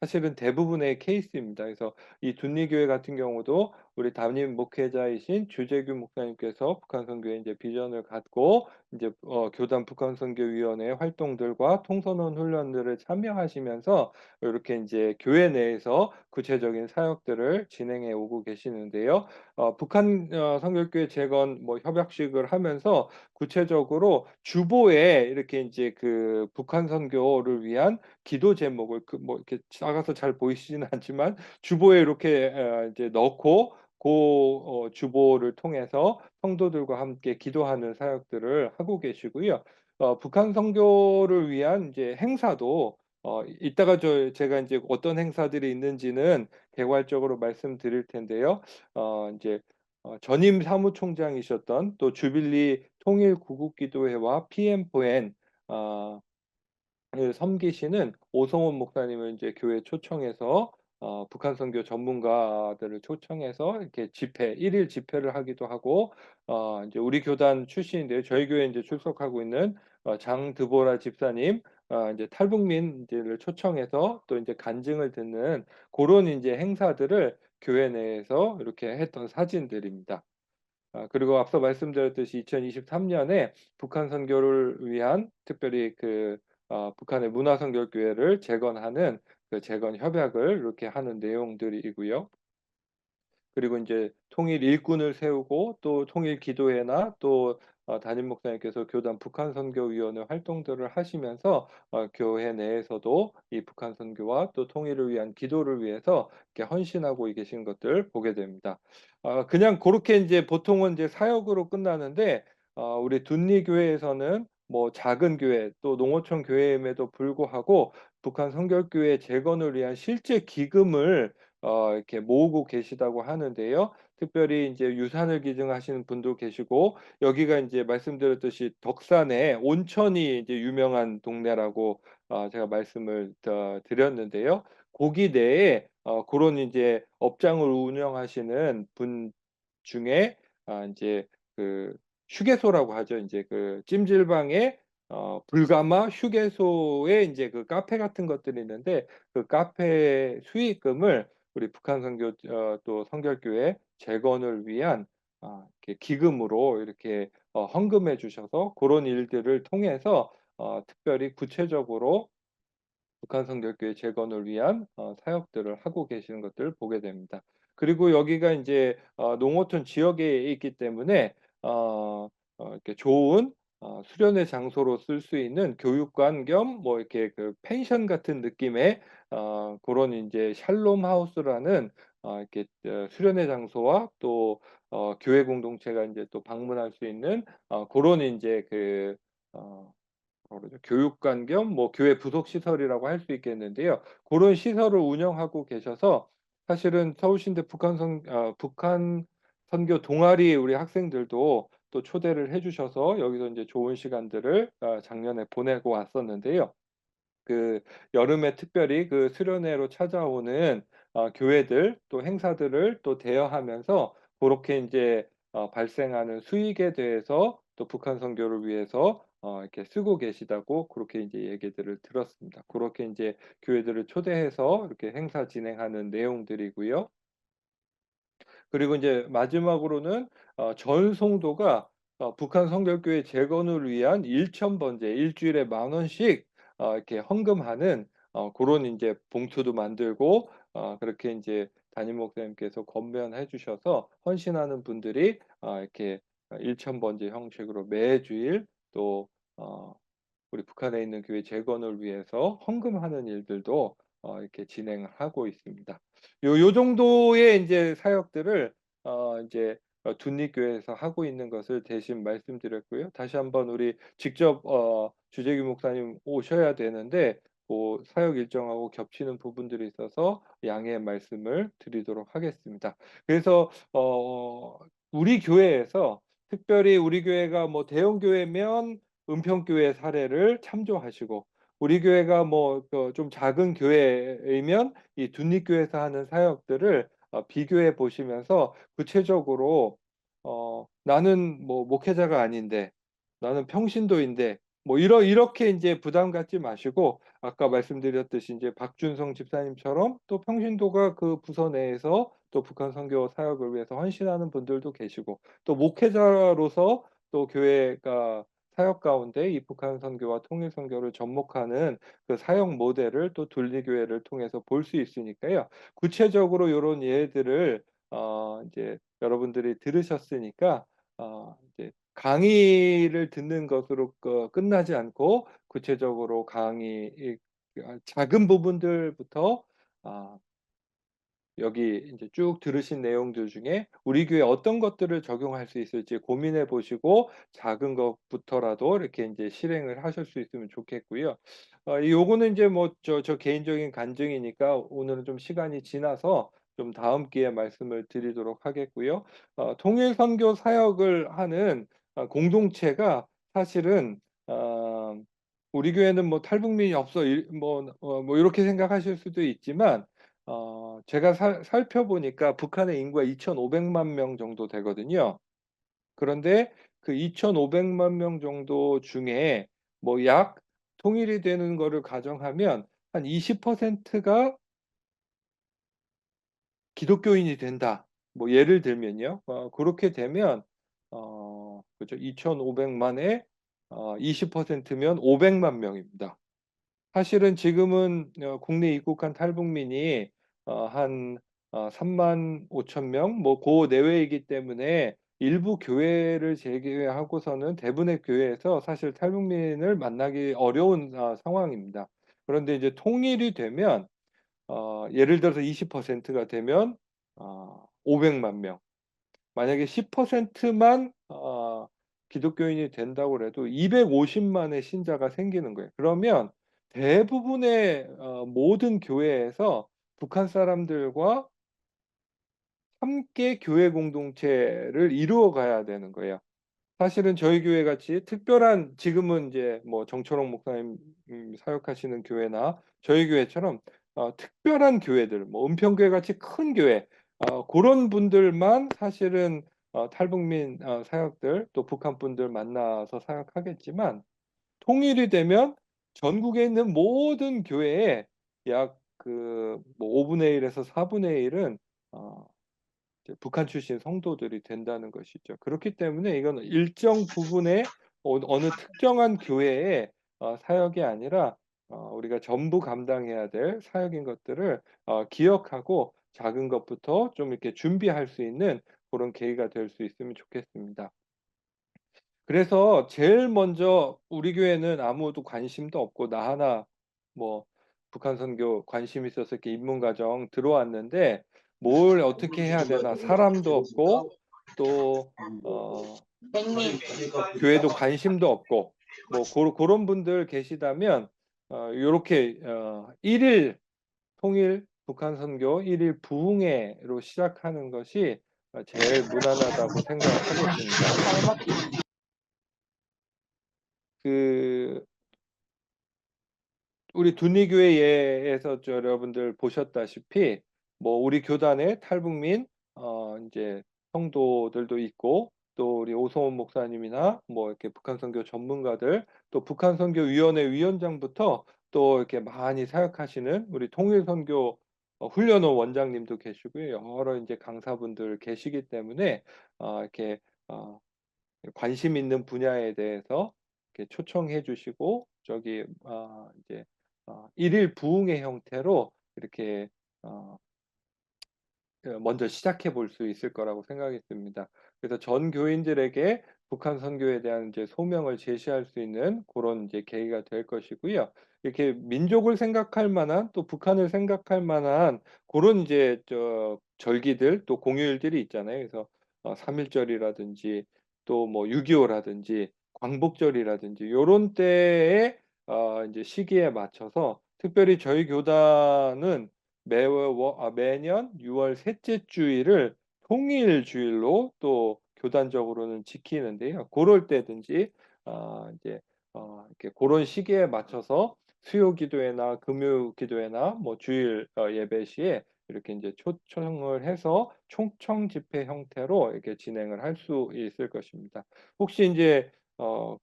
사실은 대부분의 케이스입니다. 그래서 이 둔리교회 같은 경우도 우리 담임 목회자이신 주재규 목사님께서 북한 선교의 이제 비전을 갖고 이제 교단 북한 선교위원회 활동들과 통선원 훈련들을 참여하시면서 이렇게 이제 교회 내에서 구체적인 사역들을 진행해 오고 계시는데요. 북한 선교교회 재건 뭐 협약식을 하면서 구체적으로 주보에 이렇게 이제 그 북한 선교를 위한 기도 제목을 뭐 이렇게 작아서 잘 보이시지는 않지만 주보에 이렇게 이제 넣고 그 주보를 통해서 성도들과 함께 기도하는 사역들을 하고 계시고요. 북한 선교를 위한 이제 행사도 이따가 제가 이제 어떤 행사들이 있는지는 개괄적으로 말씀드릴 텐데요. 이제 전임 사무총장이셨던 또 주빌리 통일구국기도회와 PM4N 섬기시는 오성원 목사님을 이제 교회 초청해서 북한 선교 전문가들을 초청해서 이렇게 일일 집회를 하기도 하고 이제 우리 교단 출신인데요. 저희 교회에 이제 출석하고 있는 장드보라 집사님 이제 탈북민들을 초청해서 또 이제 간증을 듣는 그런 이제 행사들을 교회 내에서 이렇게 했던 사진들입니다. 그리고 앞서 말씀드렸듯이 2023년에 북한 선교를 위한 특별히 북한의 문화선교교회를 재건하는 그 재건 협약을 이렇게 하는 내용들이고요. 그리고 이제 통일 일꾼을 세우고 또 통일 기도회나 또 담임 목사님께서 교단 북한 선교위원회 활동들을 하시면서 교회 내에서도 이 북한 선교와 또 통일을 위한 기도를 위해서 이렇게 헌신하고 계신 것들 보게 됩니다. 그냥 그렇게 이제 보통은 이제 사역으로 끝나는데 우리 둔리 교회에서는 뭐 작은 교회 또 농어촌 교회임에도 불구하고 북한 선교교회 재건을 위한 실제 기금을 이렇게 모으고 계시다고 하는데요. 특별히 이제 유산을 기증하시는 분도 계시고 여기가 이제 말씀드렸듯이 덕산에 온천이 이제 유명한 동네라고 제가 말씀을 드렸는데요. 거기 내에 그런 이제 업장을 운영하시는 분 중에 이제 그 휴게소라고 하죠. 이제 그 찜질방에 불가마 휴게소에 이제 그 카페 같은 것들이 있는데 그 카페 수익금을 우리 북한 선교 또 선결교회 재건을 위한 이렇게 기금으로 이렇게 헌금해 주셔서 그런 일들을 통해서 특별히 구체적으로 북한 선교교회 재건을 위한 사역들을 하고 계시는 것들을 보게 됩니다. 그리고 여기가 인제 농어촌 지역에 있기 때문에 이렇게 좋은 수련의 장소로 쓸 수 있는 교육관 겸 뭐 이렇게 그 펜션 같은 느낌의 고런 인제 샬롬 하우스라는 이렇게 수련의 장소와 또 교회 공동체가 인제 또 방문할 수 있는 고런 인제 뭐라 그러죠? 교육관 겸 뭐 교회 부속 시설이라고 할 수 있겠는데요. 고런 시설을 운영하고 계셔서 사실은 서울신대 북한 선교 동아리 우리 학생들도 또 초대를 해 주셔서 여기서 인제 좋은 시간들을 작년에 보내고 왔었는데요. 그 여름에 특별히 그 수련회로 찾아오는 교회들 또 행사들을 또 대여하면서 고렇게 인제 발생하는 수익에 대해서 또 북한 선교를 위해서 이렇게 쓰고 계시다고 그렇게 인제 얘기들을 들었습니다. 고렇게 인제 교회들을 초대해서 이렇게 행사 진행하는 내용들이고요. 그리고 인제 마지막으로는 전 성도가 북한 선결교회 재건을 위한 일천 번제 일주일에 10,000원씩 이렇게 헌금하는 고런 인제 봉투도 만들고 그렇게 인제 담임 목사님께서 권면해 주셔서 헌신하는 분들이 이렇게 일천 번제 형식으로 매주일 또 우리 북한에 있는 교회 재건을 위해서 헌금하는 일들도 이렇게 진행을 하고 있습니다. 요 정도의 인제 사역들을 인제 둔립교회에서 하고 있는 것을 대신 말씀드렸고요. 다시 한번 우리 직접 주재규 목사님 오셔야 되는데 사역 일정하고 겹치는 부분들이 있어서 양해의 말씀을 드리도록 하겠습니다. 그래서 우리 교회에서 특별히 우리 교회가 뭐 대형 교회면 은평교회 사례를 참조하시고 우리 교회가 뭐 좀 작은 교회이면 이 둔립교회에서 하는 사역들을 비교해 보시면서 구체적으로 '나는 뭐 목회자가 아닌데 나는 평신도인데' 뭐 이렇게 인제 부담 갖지 마시고 아까 말씀드렸듯이 인제 박준성 집사님처럼 또 평신도가 그 부서 내에서 또 북한 선교 사역을 위해서 헌신하는 분들도 계시고 또 목회자로서 또 교회가 사역 가운데 이 북한 선교와 통일 선교를 접목하는 그 사역 모델을 또 둘리교회를 통해서 볼 수 있으니까요. 구체적으로 요런 예들을 인제 여러분들이 들으셨으니까 이제 강의를 듣는 것으로 끝나지 않고 구체적으로 강의 작은 부분들부터 아 여기 인제 쭉 들으신 내용들 중에 우리 교회에 어떤 것들을 적용할 수 있을지 고민해 보시고 작은 것부터라도 이렇게 인제 실행을 하실 수 있으면 좋겠고요. 요거는 인제 뭐 저 개인적인 간증이니까 오늘은 좀 시간이 지나서 좀 다음 기회에 말씀을 드리도록 하겠고요. 통일 선교 사역을 하는 공동체가 사실은 어 우리 교회는 뭐 탈북민이 없어 뭐 요렇게 생각하실 수도 있지만 제가 살펴보니까 북한의 인구가 2,500만 명 정도 되거든요. 그런데 그 2,500만 명 정도 중에 뭐 약 통일이 되는 거를 가정하면 한 20%가 기독교인이 된다. 뭐 예를 들면요. 그렇게 되면 그죠? 2,500만에 20%면 500만 명입니다. 사실은 지금은 국내 입국한 탈북민이 한 3만 5천 명, 뭐 그 내외이기 때문에 일부 교회를 제외하고서는 대부분의 교회에서 사실 탈북민을 만나기 어려운 상황입니다. 그런데 이제 통일이 되면 예를 들어서 20%가 되면 500만 명. 만약에 10%만 기독교인이 된다고 해도 250만의 신자가 생기는 거예요. 그러면 대부분의 모든 교회에서 북한 사람들과 함께 교회 공동체를 이루어 가야 되는 거예요. 사실은 저희 교회 같이 특별한 지금은 이제 뭐 정철홍 목사님 사역하시는 교회나 저희 교회처럼 특별한 교회들, 뭐 은평교회 같이 큰 교회 그런 분들만 사실은 탈북민 사역들 또 북한 분들 만나서 사역하겠지만 통일이 되면 전국에 있는 모든 교회에 약 그 뭐 5분의 1에서 4분의 1은 북한 출신 성도들이 된다는 것이죠. 그렇기 때문에 이건 일정 부분의 어느 특정한 교회의 사역이 아니라 우리가 전부 감당해야 될 사역인 것들을 기억하고 작은 것부터 좀 이렇게 준비할 수 있는 그런 계기가 될 수 있으면 좋겠습니다. 그래서 제일 먼저 우리 교회는 아무도 관심도 없고 나 하나 뭐 북한 선교 관심 있어서 이렇게 입문과정 들어왔는데 뭘 어떻게 해야 되나 사람도 없고 또 교회도 관심도 없고 뭐 그런 분들 계시다면 요렇게 1일 통일 북한 선교 1일 부흥회로 시작하는 것이 제일 무난하다고 생각하겠습니다. 그 우리 둔리교회 예에서 여러분들 보셨다시피 뭐 우리 교단의 탈북민 이제 성도들도 있고 또 우리 오성훈 목사님이나 뭐 이렇게 북한 선교 전문가들 또 북한 선교 위원회 위원장부터 또 이렇게 많이 사역하시는 우리 통일 선교 훈련원 원장님도 계시고요. 여러 이제 강사분들 계시기 때문에 이렇게 관심 있는 분야에 대해서 이렇게 초청해 주시고 저기 이제 1일 부흥의 형태로 이렇게 어 먼저 시작해 볼 수 있을 거라고 생각했습니다. 그래서 전 교인들에게 북한 선교에 대한 이제 소명을 제시할 수 있는 그런 이제 계기가 될 것이고요. 이렇게 민족을 생각할 만한 또 북한을 생각할 만한 그런 이제 절기들 또 공휴일들이 있잖아요. 그래서 3.1절이라든지 또 뭐 6.25라든지 광복절이라든지 요런 때에 이제 시기에 맞춰서 특별히 저희 교단은 매년 6월 셋째 주일을 통일주일로 또 교단적으로는 지키는데요. 고럴 때든지 이제 이렇게 고런 시기에 맞춰서 수요 기도회나 금요 기도회나 뭐 주일 예배 시에 이렇게 이제 초청을 해서 총청 집회 형태로 이렇게 진행을 할 수 있을 것입니다. 혹시 이제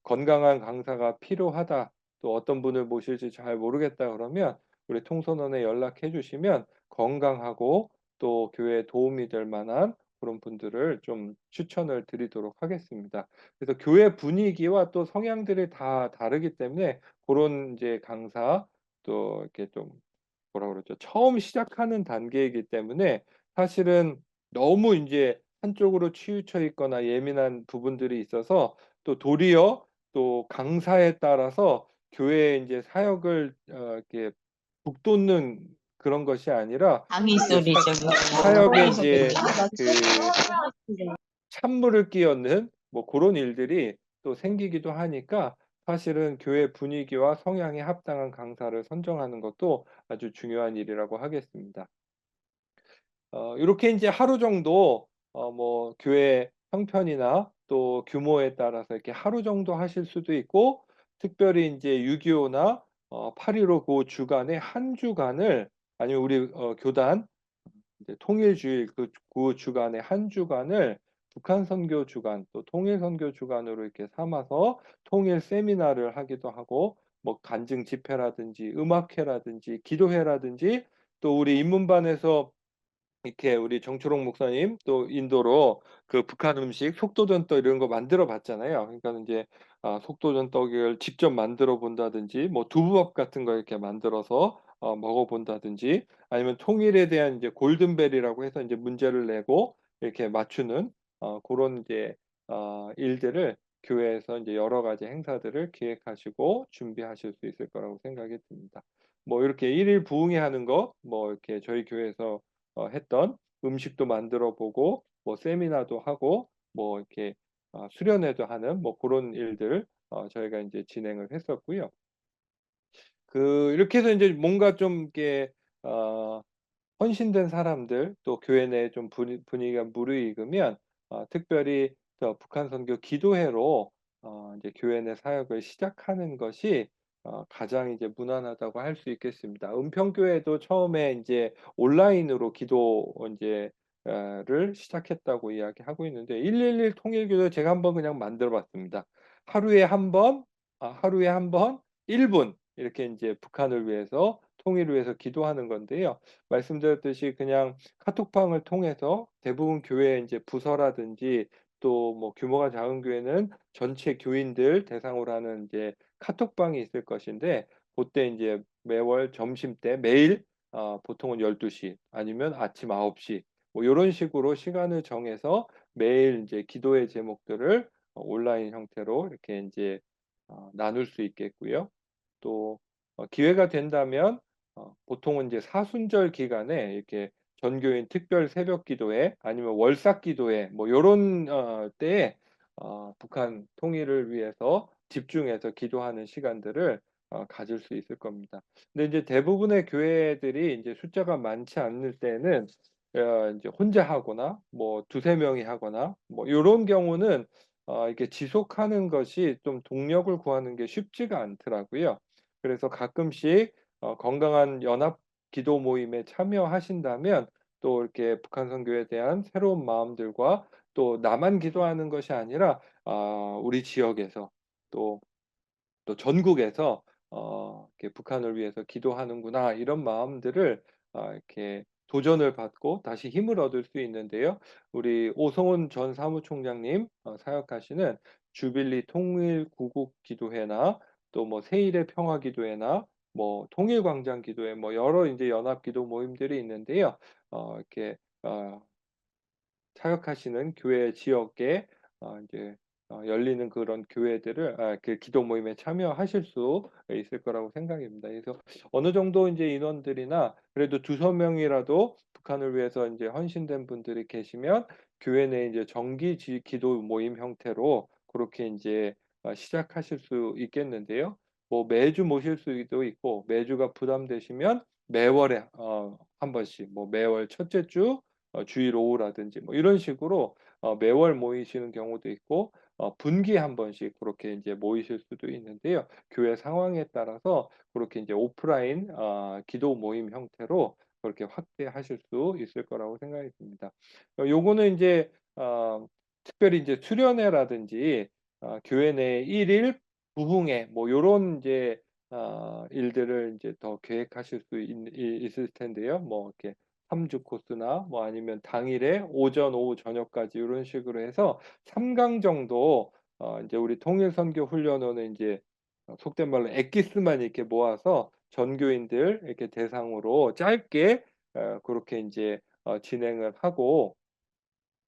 건강한 강사가 필요하다, 또 어떤 분을 모실지 잘 모르겠다 그러면 우리 통선원에 연락해 주시면 건강하고 또 교회에 도움이 될 만한 그런 분들을 좀 추천을 드리도록 하겠습니다. 그래서 교회 분위기와 또 성향들이 다 다르기 때문에 그런 이제 강사 또 이렇게 좀 뭐라 그러죠? 처음 시작하는 단계이기 때문에 사실은 너무 인제 한쪽으로 치우쳐 있거나 예민한 부분들이 있어서 또 도리어 또 강사에 따라서 교회에 인제 사역을 이렇게 북돋는 그런 것이 아니라 방위 이렇게 소리 저기 사역에 인제 그 찬물을 끼얹는 뭐 고런 일들이 또 생기기도 하니까 사실은 교회 분위기와 성향에 합당한 강사를 선정하는 것도 아주 중요한 일이라고 하겠습니다. 요렇게 인제 하루 정도 뭐 교회 형편이나 또 규모에 따라서 이렇게 하루 정도 하실 수도 있고 특별히 인제 6.25나 8.15 고 주간에 한 주간을 아니면 우리 교단 이제 통일주일 그 주간에 한 주간을 북한 선교 주간 또 통일 선교 주간으로 이렇게 삼아서 통일 세미나를 하기도 하고 뭐 간증 집회라든지 음악회라든지 기도회라든지 또 우리 인문반에서 이렇게 우리 정초롱 목사님 또 인도로 그 북한 음식 속도전 떡 이런 거 만들어 봤잖아요. 그러니까 인제 속도전 떡을 직접 만들어 본다든지 뭐 두부밥 같은 거 이렇게 만들어서 먹어 본다든지 아니면 통일에 대한 이제 골든벨이라고 해서 인제 문제를 내고 이렇게 맞추는 고런 이제 일들을 교회에서 인제 여러 가지 행사들을 기획하시고 준비하실 수 있을 거라고 생각이 듭니다. 뭐 이렇게 일일 부흥회 하는 거 뭐 이렇게 저희 교회에서 했던 음식도 만들어 보고 뭐 세미나도 하고 뭐 이렇게 수련회도 하는 뭐 고런 일들 저희가 인제 진행을 했었고요. 이렇게 해서 인제 뭔가 좀 이렇게 어 헌신된 사람들 또 교회 내에 좀 분위기가 무르익으면 특별히 북한 선교 기도회로 인제 교회 내 사역을 시작하는 것이 가장 이제 무난하다고 할 수 있겠습니다. 은평교회도 처음에 인제 온라인으로 기도 인제 를 시작했다고 이야기하고 있는데 111 통일교도 제가 한번 그냥 만들어 봤습니다. 하루에 한 번 하루에 한 번 1분 이렇게 인제 북한을 위해서 통일을 위해서 기도하는 건데요. 말씀드렸듯이 그냥 카톡방을 통해서 대부분 교회 인제 부서라든지 또 뭐 규모가 작은 교회는 전체 교인들 대상으로 하는 이제 카톡방이 있을 것인데 고때 인제 매월 점심때 매일 보통은 12시 아니면 아침 9시 뭐 요런 식으로 시간을 정해서 매일 인제 기도의 제목들을 온라인 형태로 이렇게 인제 나눌 수 있겠고요. 또 기회가 된다면 보통은 이제 사순절 기간에 이렇게 전교인 특별 새벽 기도회 아니면 월삭 기도회 뭐 요런 때에 북한 통일을 위해서 집중해서 기도하는 시간들을 가질 수 있을 겁니다. 근데 이제 대부분의 교회들이 인제 숫자가 많지 않을 때는 인제 혼자 하거나 뭐 두세 명이 하거나 뭐 요런 경우는 이렇게 지속하는 것이 좀 동력을 구하는 게 쉽지가 않더라고요. 그래서 가끔씩 건강한 연합 기도 모임에 참여하신다면 또 이렇게 북한 선교에 대한 새로운 마음들과 또 나만 기도하는 것이 아니라 우리 지역에서 또 전국에서 이렇게 '북한을 위해서 기도하는구나.' 이런 마음들을 이렇게 도전을 받고 다시 힘을 얻을 수 있는데요. 우리 오성훈 전 사무총장님 사역하시는 주빌리 통일 구국 기도회나 또 뭐 세일의 평화 기도회나 뭐 통일 광장 기도회 뭐 여러 인제 연합 기도 모임들이 있는데요. 이렇게 사역하시는 교회 지역에 인제 열리는 그런 교회들을 그 기도 모임에 참여하실 수 있을 거라고 생각입니다. 그래서 어느 정도 인제 인원들이나 그래도 두세 명이라도 북한을 위해서 인제 헌신된 분들이 계시면 교회 내에 이제 정기 기도 모임 형태로 고렇게 인제 시작하실 수 있겠는데요. 뭐 매주 모실 수도 있고 매주가 부담되시면 매월에 한 번씩 뭐 매월 첫째 주 주일 오후라든지 뭐 이런 식으로 매월 모이시는 경우도 있고 분기에 한 번씩 그렇게 인제 모이실 수도 있는데요. 교회 상황에 따라서 그렇게 인제 오프라인 기도 모임 형태로 그렇게 확대하실 수 있을 거라고 생각이 듭니다. 요거는 인제 특별히 인제 수련회라든지 교회 내 1일 부흥회 뭐 요런 인제 일들을 인제 더 계획하실 수 있을 텐데요. 뭐 이렇게 3주 코스나 뭐 아니면 당일에 오전, 오후, 저녁까지 요런 식으로 해서 3강 정도 인제 우리 통일 선교 훈련원은 인제 속된 말로 엑기스만 이렇게 모아서 전교인들 이렇게 대상으로 짧게 고렇게 인제 진행을 하고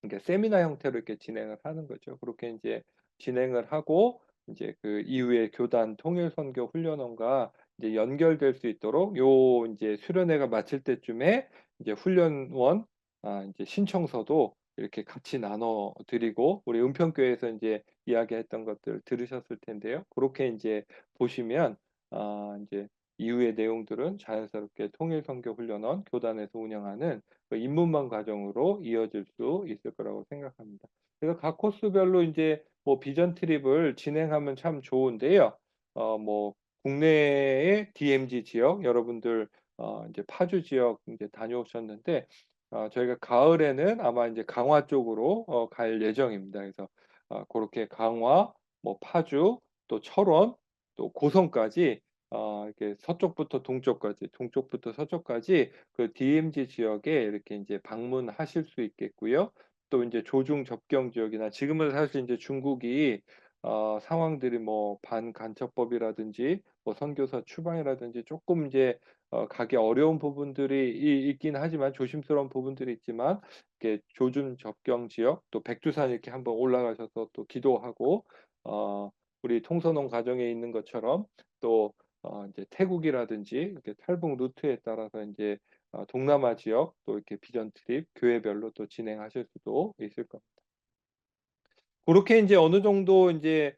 그러니까 세미나 형태로 이렇게 진행을 하는 거죠. 그렇게 인제 진행을 하고 인제 그 이후에 교단 통일 선교 훈련원과 이제 연결될 수 있도록 요 인제 수련회가 마칠 때쯤에 이제 훈련원 인제 신청서도 이렇게 같이 나눠 드리고 우리 은평교회에서 인제 이야기했던 것들 들으셨을 텐데요. 고렇게 인제 보시면 인제 이후의 내용들은 자연스럽게 통일 선교 훈련원 교단에서 운영하는 입문만 과정으로 이어질 수 있을 거라고 생각합니다. 그래서 각 코스별로 인제 뭐 비전 트립을 진행하면 참 좋은데요. 뭐 국내의 DMZ 지역 여러분들 인제 파주 지역 인제 다녀오셨는데 저희가 가을에는 아마 인제 강화 쪽으로 갈 예정입니다. 그래서 고렇게 강화, 뭐 파주, 또 철원, 또 고성까지 이렇게 서쪽부터 동쪽까지, 동쪽부터 서쪽까지 그 DMZ 지역에 이렇게 이제 방문하실 수 있겠고요. 또 이제 조중 접경 지역이나 지금은 사실 이제 중국이 상황들이 뭐 반간첩법이라든지 뭐 선교사 추방이라든지 조금 이제 가기 어려운 부분들이 있긴 하지만 조심스러운 부분들이 있지만 이렇게 조준 접경 지역 또 백두산 이렇게 한번 올라가셔서 또 기도하고 우리 통선원 가정에 있는 것처럼 또 이제 태국이라든지 이렇게 탈북 루트에 따라서 이제 동남아 지역 또 이렇게 비전 트립 교회별로 또 진행하실 수도 있을 겁니다. 그렇게 이제 어느 정도 이제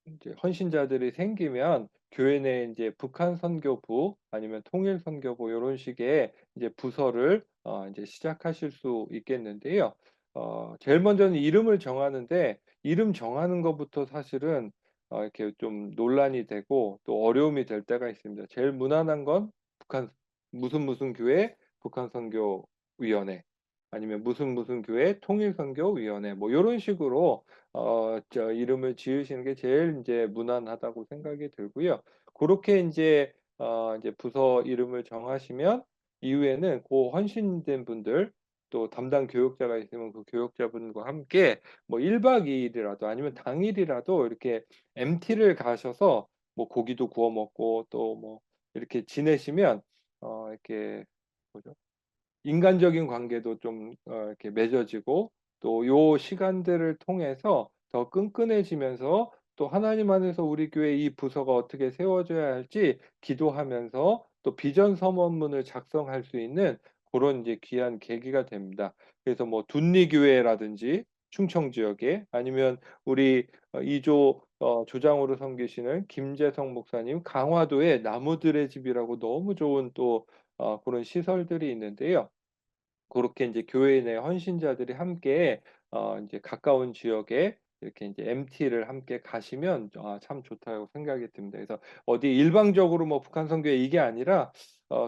이제 헌신자들이 생기면 교회 내에 이제 북한 선교부 아니면 통일 선교부 이런 식의 이제 부서를 이제 시작하실 수 있겠는데요. 제일 먼저는 이름을 정하는데 이름 정하는 것부터 사실은 이렇게 좀 논란이 되고 또 어려움이 될 때가 있습니다. 제일 무난한 건 북한 무슨 교회 북한 선교위원회 아니면 무슨 교회 통일선교위원회 뭐 요런 식으로 이름을 지으시는 게 제일 이제 무난하다고 생각이 들고요. 그렇게 이제 부서 이름을 정하시면 이후에는 그 헌신된 분들 또 담당 교육자가 있으면 그 교육자분과 함께 뭐 1박 2일이라도 아니면 당일이라도 이렇게 MT를 가셔서 뭐 고기도 구워 먹고 또 뭐 이렇게 지내시면 이렇게 뭐죠? 인간적인 관계도 좀 이렇게 맺어지고 또 요 시간들을 통해서 더 끈끈해지면서 또 하나님 안에서 우리 교회 이 부서가 어떻게 세워져야 할지 기도하면서 또 비전 서원문을 작성할 수 있는 그런 이제 귀한 계기가 됩니다. 그래서 뭐 둔리 교회라든지 충청 지역에 아니면 우리 2조 조장으로 섬기시는 김재성 목사님 강화도에 나무들의 집이라고 너무 좋은 또 그런 시설들이 있는데요. 그렇게 이제 교회 내 헌신자들이 함께 이제 가까운 지역에 이렇게 이제 MT를 함께 가시면 참 좋다고 생각이 듭니다. 그래서 어디 일방적으로 뭐 북한 선교회 이게 아니라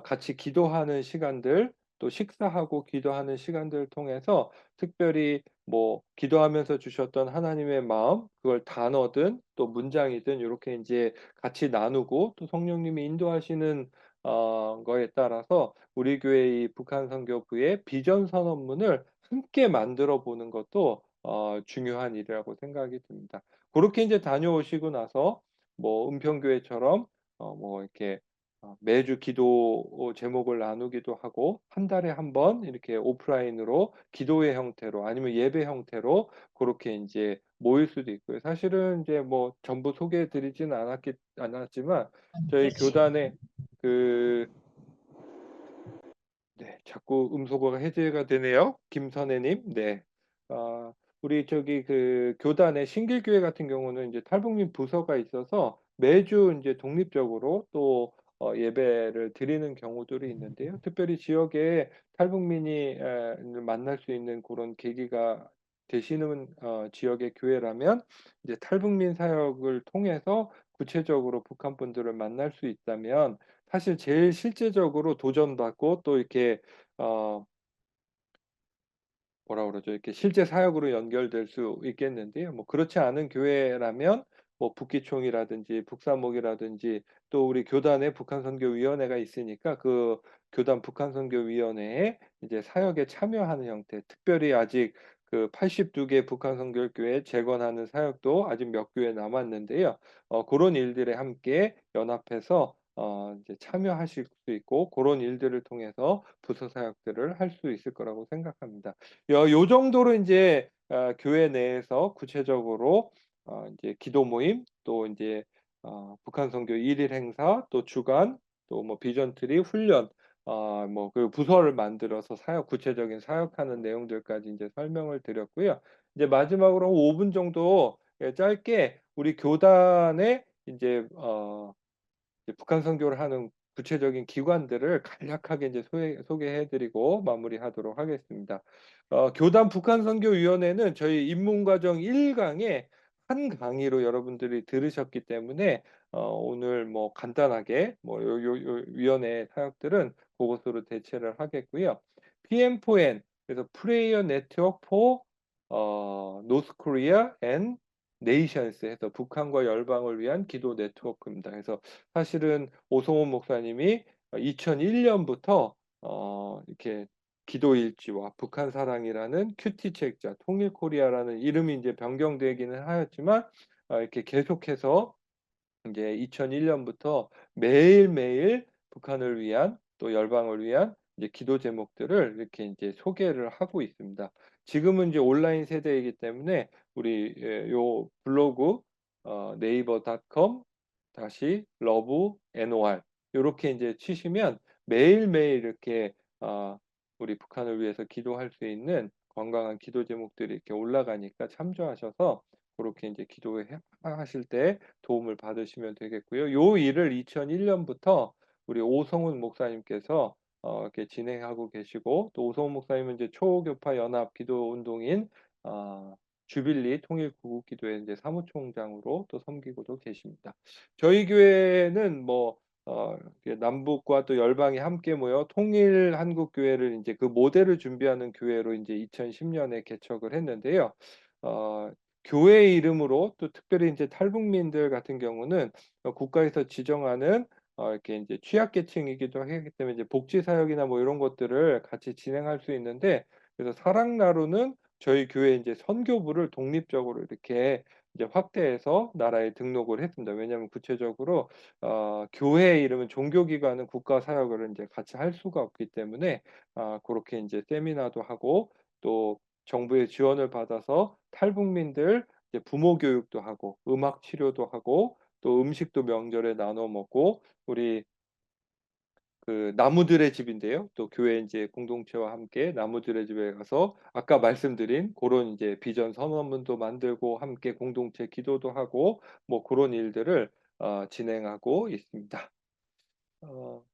같이 기도하는 시간들 또 식사하고 기도하는 시간들을 통해서 특별히 뭐 기도하면서 주셨던 하나님의 마음 그걸 단어든 또 문장이든 이렇게 이제 같이 나누고 또 성령님이 인도하시는 거에 따라서 우리 교회 이 북한 선교부의 비전 선언문을 함께 만들어 보는 것도 중요한 일이라고 생각이 듭니다. 그렇게 이제 다녀오시고 나서 뭐 은평교회처럼 뭐 이렇게 매주 기도 제목을 나누기도 하고 한 달에 한 번 이렇게 오프라인으로 기도회 형태로 아니면 예배 형태로 그렇게 이제 모일 수도 있고요. 사실은 이제 뭐 전부 소개해 드리지는 않았지만 저희 교단의 그 네, 자꾸 음소거가 해제가 되네요. 김선혜님, 네. 우리 저기 그 교단의 신길교회 같은 경우는 이제 탈북민 부서가 있어서 매주 이제 독립적으로 또 예배를 드리는 경우들이 있는데요. 특별히 지역에 탈북민이 만날 수 있는 그런 계기가 되시는 지역의 교회라면 이제 탈북민 사역을 통해서 구체적으로 북한 분들을 만날 수 있다면 사실 제일 실제적으로 도전받고 또 이렇게 어 뭐라 그러죠? 이렇게 실제 사역으로 연결될 수 있겠는데요. 뭐 그렇지 않은 교회라면 뭐 북기총이라든지 북사목이라든지 또 우리 교단의 북한선교위원회가 있으니까 그 교단 북한선교위원회에 이제 사역에 참여하는 형태. 특별히 아직 그 82개 북한선교교회 재건하는 사역도 아직 몇 교회 남았는데요. 그런 일들에 함께 연합해서 이제 참여하실 수 있고 그런 일들을 통해서 부서 사역들을 할 수 있을 거라고 생각합니다. 요 정도로 이제 교회 내에서 구체적으로 이제 기도 모임 또 이제 북한 선교 1일 행사 또 주간 또 뭐 비전 트리 훈련 뭐 그 부서를 만들어서 사역 구체적인 사역하는 내용들까지 이제 설명을 드렸고요. 이제 마지막으로 5분 정도 짧게 우리 교단의 이제 이제 북한 선교를 하는 구체적인 기관들을 간략하게 이제 소개해드리고 마무리하도록 하겠습니다. 교단 북한 선교위원회는 저희 입문과정 1강의 한 강의로 여러분들이 들으셨기 때문에 오늘 뭐 간단하게 뭐 요 위원회 사역들은 그것으로 대체를 하겠고요. PM4N 그래서 Prayer Network for North Korea and 네이션스 해서 북한과 열방을 위한 기도 네트워크입니다. 그래서 사실은 오성훈 목사님이 2001년부터 이렇게 기도 일지와 북한 사랑이라는 큐티 책자, 통일 코리아라는 이름이 이제 변경되기는 하였지만 이렇게 계속해서 이제 2001년부터 매일매일 북한을 위한 또 열방을 위한 이제 기도 제목들을 이렇게 이제 소개를 하고 있습니다. 지금은 이제 온라인 세대이기 때문에 우리 요 블로그 네이버.com 다시 러브 NOR 요렇게 이제 치시면 매일매일 이렇게 어 우리 북한을 위해서 기도할 수 있는 건강한 기도 제목들이 이렇게 올라가니까 참조하셔서 고렇게 이제 하실 때 도움을 받으시면 되겠고요. 요 일을 2001년부터 우리 오성훈 목사님께서 이렇게 진행하고 계시고 또 오성훈 목사님은 이제 초교파 연합 기도 운동인 주빌리 통일 구국기도회 이제 사무총장으로 또 섬기고도 계십니다. 저희 교회는 뭐 이렇게 남북과 또 열방이 함께 모여 통일 한국 교회를 이제 그 모델을 준비하는 교회로 이제 2010년에 개척을 했는데요. 어 교회 이름으로 또 특별히 이제 탈북민들 같은 경우는 국가에서 지정하는 이렇게 이제 취약계층이기도 하기 때문에 이제 복지 사역이나 뭐 이런 것들을 같이 진행할 수 있는데 그래서 사랑나루는 저희 교회 이제 선교부를 독립적으로 이렇게 이제 확대해서 나라에 등록을 했습니다. 왜냐하면 구체적으로 교회 이름은 종교기관은 국가 사역을 이제 같이 할 수가 없기 때문에 그렇게 이제 세미나도 하고 또 정부의 지원을 받아서 탈북민들 이제 부모 교육도 하고 음악 치료도 하고 또 음식도 명절에 나눠 먹고 우리 그 나무들의 집인데요. 또 교회 이제 공동체와 함께 나무들의 집에 가서 아까 말씀드린 고런 이제 비전 선언문도 만들고 함께 공동체 기도도 하고 뭐 고런 일들을 진행하고 있습니다. 어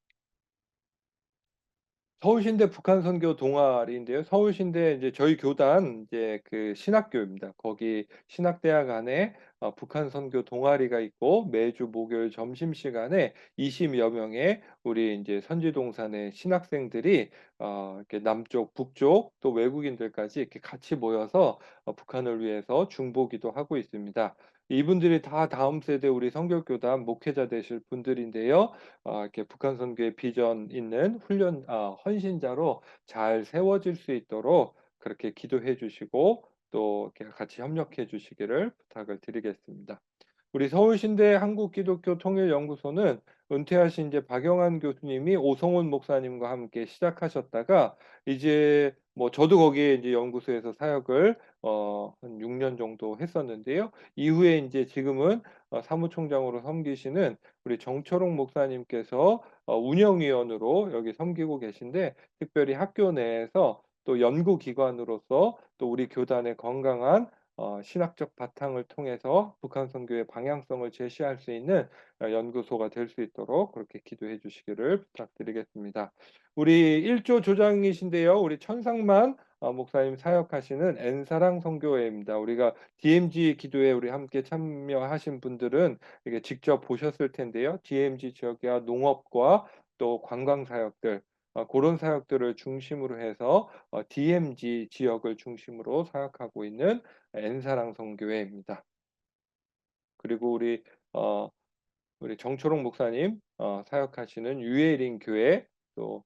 서울신대 북한선교 동아리인데요. 서울신대 이제 저희 교단 이제 그 신학교입니다. 거기 신학대학 안에 북한 선교 동아리가 있고 매주 목요일 점심시간에 20여 명의 우리 이제 선지동산의 신학생들이 이렇게 남쪽, 북쪽 또 외국인들까지 이렇게 같이 모여서 북한을 위해서 중보기도 하고 있습니다. 이분들이 다 다음 세대 우리 선교교단 목회자 되실 분들인데요. 이렇게 북한 선교의 비전 있는 헌신자로 잘 세워질 수 있도록 그렇게 기도해 주시고 또 이렇게 같이 협력해 주시기를 부탁을 드리겠습니다. 우리 서울신대 한국기독교통일연구소는 은퇴하신 이제 박영한 교수님이 오성훈 목사님과 함께 시작하셨다가 이제 뭐 저도 거기에 이제 연구소에서 사역을 한 6년 정도 했었는데요. 이후에 이제 지금은 사무총장으로 섬기시는 우리 정철웅 목사님께서 운영위원으로 여기 섬기고 계신데 특별히 학교 내에서 또 연구기관으로서 또 우리 교단의 건강한 신학적 바탕을 통해서 북한 선교의 방향성을 제시할 수 있는 연구소가 될 수 있도록 그렇게 기도해 주시기를 부탁드리겠습니다. 우리 1조 조장이신데요. 우리 천상만 목사님 사역하시는 N사랑 선교회입니다. 우리가 DMZ 기도에 우리 함께 참여하신 분들은 이게 직접 보셨을 텐데요. DMZ 지역의 농업과 또 관광 사역들 그런 사역들을 중심으로 해서 DMZ 지역을 중심으로 사역하고 있는 N사랑 선교회입니다. 그리고 우리 정초롱 목사님 사역하시는 유에린 교회 또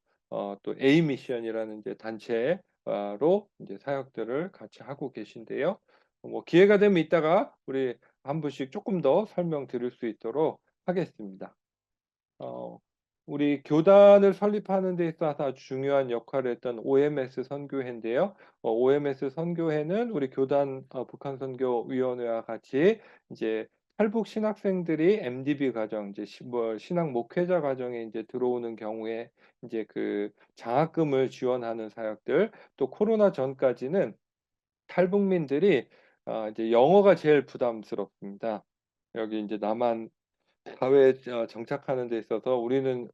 A 미션이라는 이제 단체로 이제 사역들을 같이 하고 계신데요. 뭐 기회가 되면 이따가 우리 한 분씩 조금 더 설명드릴 수 있도록 하겠습니다. 어 우리 교단을 설립하는 데 있어서 아주 중요한 역할을 했던 OMS 선교회인데요. OMS 선교회는 우리 교단 북한 선교위원회와 같이 이제 탈북 신학생들이 MDB 과정 이제 뭐 신학 목회자 과정에 이제 들어오는 경우에 이제 그 장학금을 지원하는 사역들 또 코로나 전까지는 탈북민들이 이제 영어가 제일 부담스럽습니다. 여기 이제 남한 사회에 정착하는 데 있어서 우리는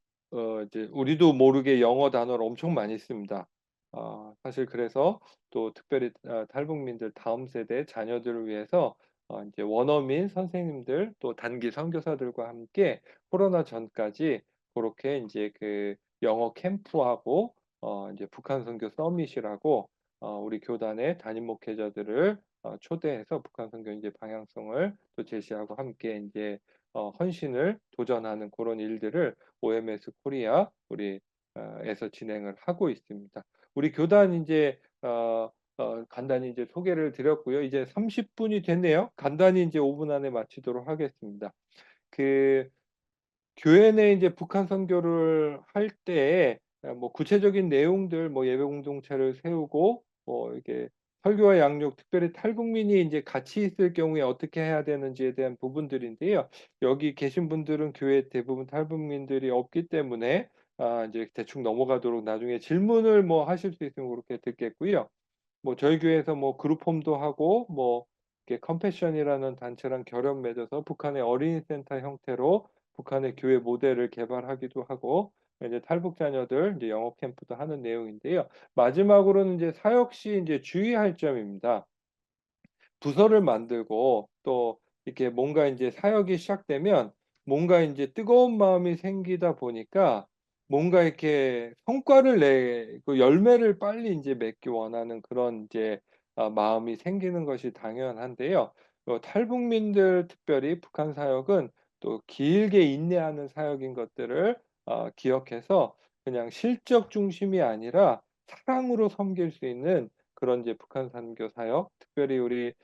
이제 우리도 모르게 영어 단어를 엄청 많이 씁니다. 사실 그래서 또 특별히 탈북민들 다음 세대 자녀들을 위해서 이제 원어민 선생님들 또 단기 선교사들과 함께 코로나 전까지 그렇게 이제 그 영어 캠프하고 이제 북한 선교 서밋이라고 우리 교단의 담임 목회자들을 초대해서 북한 선교 이제 방향성을 또 제시하고 함께 이제 헌신을 도전하는 그런 일들을 OMS 코리아 우리 에서 진행을 하고 있습니다. 우리 교단 이제 간단히 이제 소개를 드렸고요. 이제 30분이 됐네요. 간단히 이제 5분 안에 마치도록 하겠습니다. 그 교회 내 이제 북한 선교를 할 때에 뭐 구체적인 내용들 뭐 예배 공동체를 세우고 이게 설교와 양육 특별히 탈북민이 이제 같이 있을 경우에 어떻게 해야 되는지에 대한 부분들인데요. 여기 계신 분들은 교회 대부분 탈북민들이 없기 때문에 이제 대충 넘어가도록 나중에 질문을 뭐 하실 수 있으면 그렇게 듣겠고요. 뭐 저희 교회에서 뭐 그룹홈도 하고 뭐 이렇게 컴패션이라는 단체랑 결연 맺어서 북한의 어린이 센터 형태로 북한의 교회 모델을 개발하기도 하고 이제 탈북 자녀들 이제 영어 캠프도 하는 내용인데요. 마지막으로는 이제 사역 시 이제 주의할 점입니다. 부서를 만들고 또 이렇게 뭔가 이제 사역이 시작되면 뭔가 이제 뜨거운 마음이 생기다 보니까 뭔가 이렇게 성과를 내고 열매를 빨리 이제 맺기 원하는 그런 이제 마음이 생기는 것이 당연한데요. 탈북민들 특별히 북한 사역은 또 길게 인내하는 사역인 것들을 기억해서 그냥 실적 중심이 아니라 사랑으로 섬길 수 있는 그런 이제 북한 선교 사역, 특별히 우리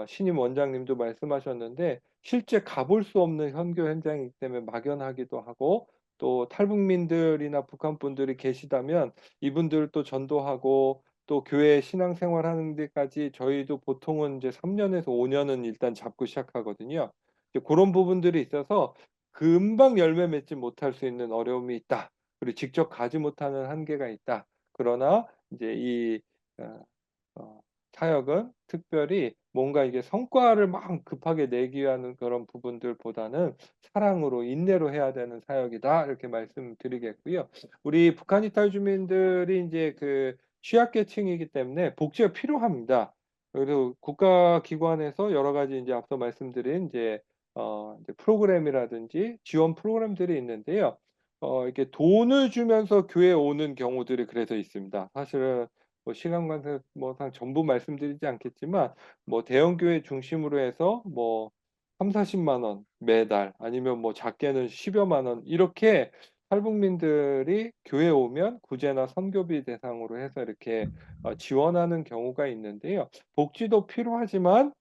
신임 원장님도 말씀하셨는데 실제 가볼 수 없는 선교 현장이기 때문에 막연하기도 하고 또 탈북민들이나 북한 분들이 계시다면 이분들을 또 전도하고 또 교회 신앙생활 하는 데까지 저희도 보통은 이제 3년에서 5년은 일단 잡고 시작하거든요. 이제 그런 부분들이 있어서 금방 열매 맺지 못할 수 있는 어려움이 있다. 그리고 직접 가지 못하는 한계가 있다. 그러나 이제 이 어 사역은 특별히 뭔가 이게 성과를 막 급하게 내기 위한 그런 부분들보다는 사랑으로 인내로 해야 되는 사역이다. 이렇게 말씀드리겠고요. 우리 북한 이탈 주민들이 이제 그 취약계층이기 때문에 복지가 필요합니다. 그리고 국가기관에서 여러 가지 이제 앞서 말씀드린 이제 프로그램이라든지 지원 프로그램들이 있는데요. 이렇게 돈을 주면서 교회에 오는 경우들이 그래서 있습니다. 사실은 뭐 시간 관계 뭐상 전부 말씀드리지 않겠지만 뭐 대형 교회 중심으로 해서 뭐 3,40만 원 매달 아니면 뭐 작게는 10여만 원 이렇게 탈북민들이 교회에 오면 구제나 선교비 대상으로 해서 이렇게 지원하는 경우가 있는데요. 복지도 필요하지만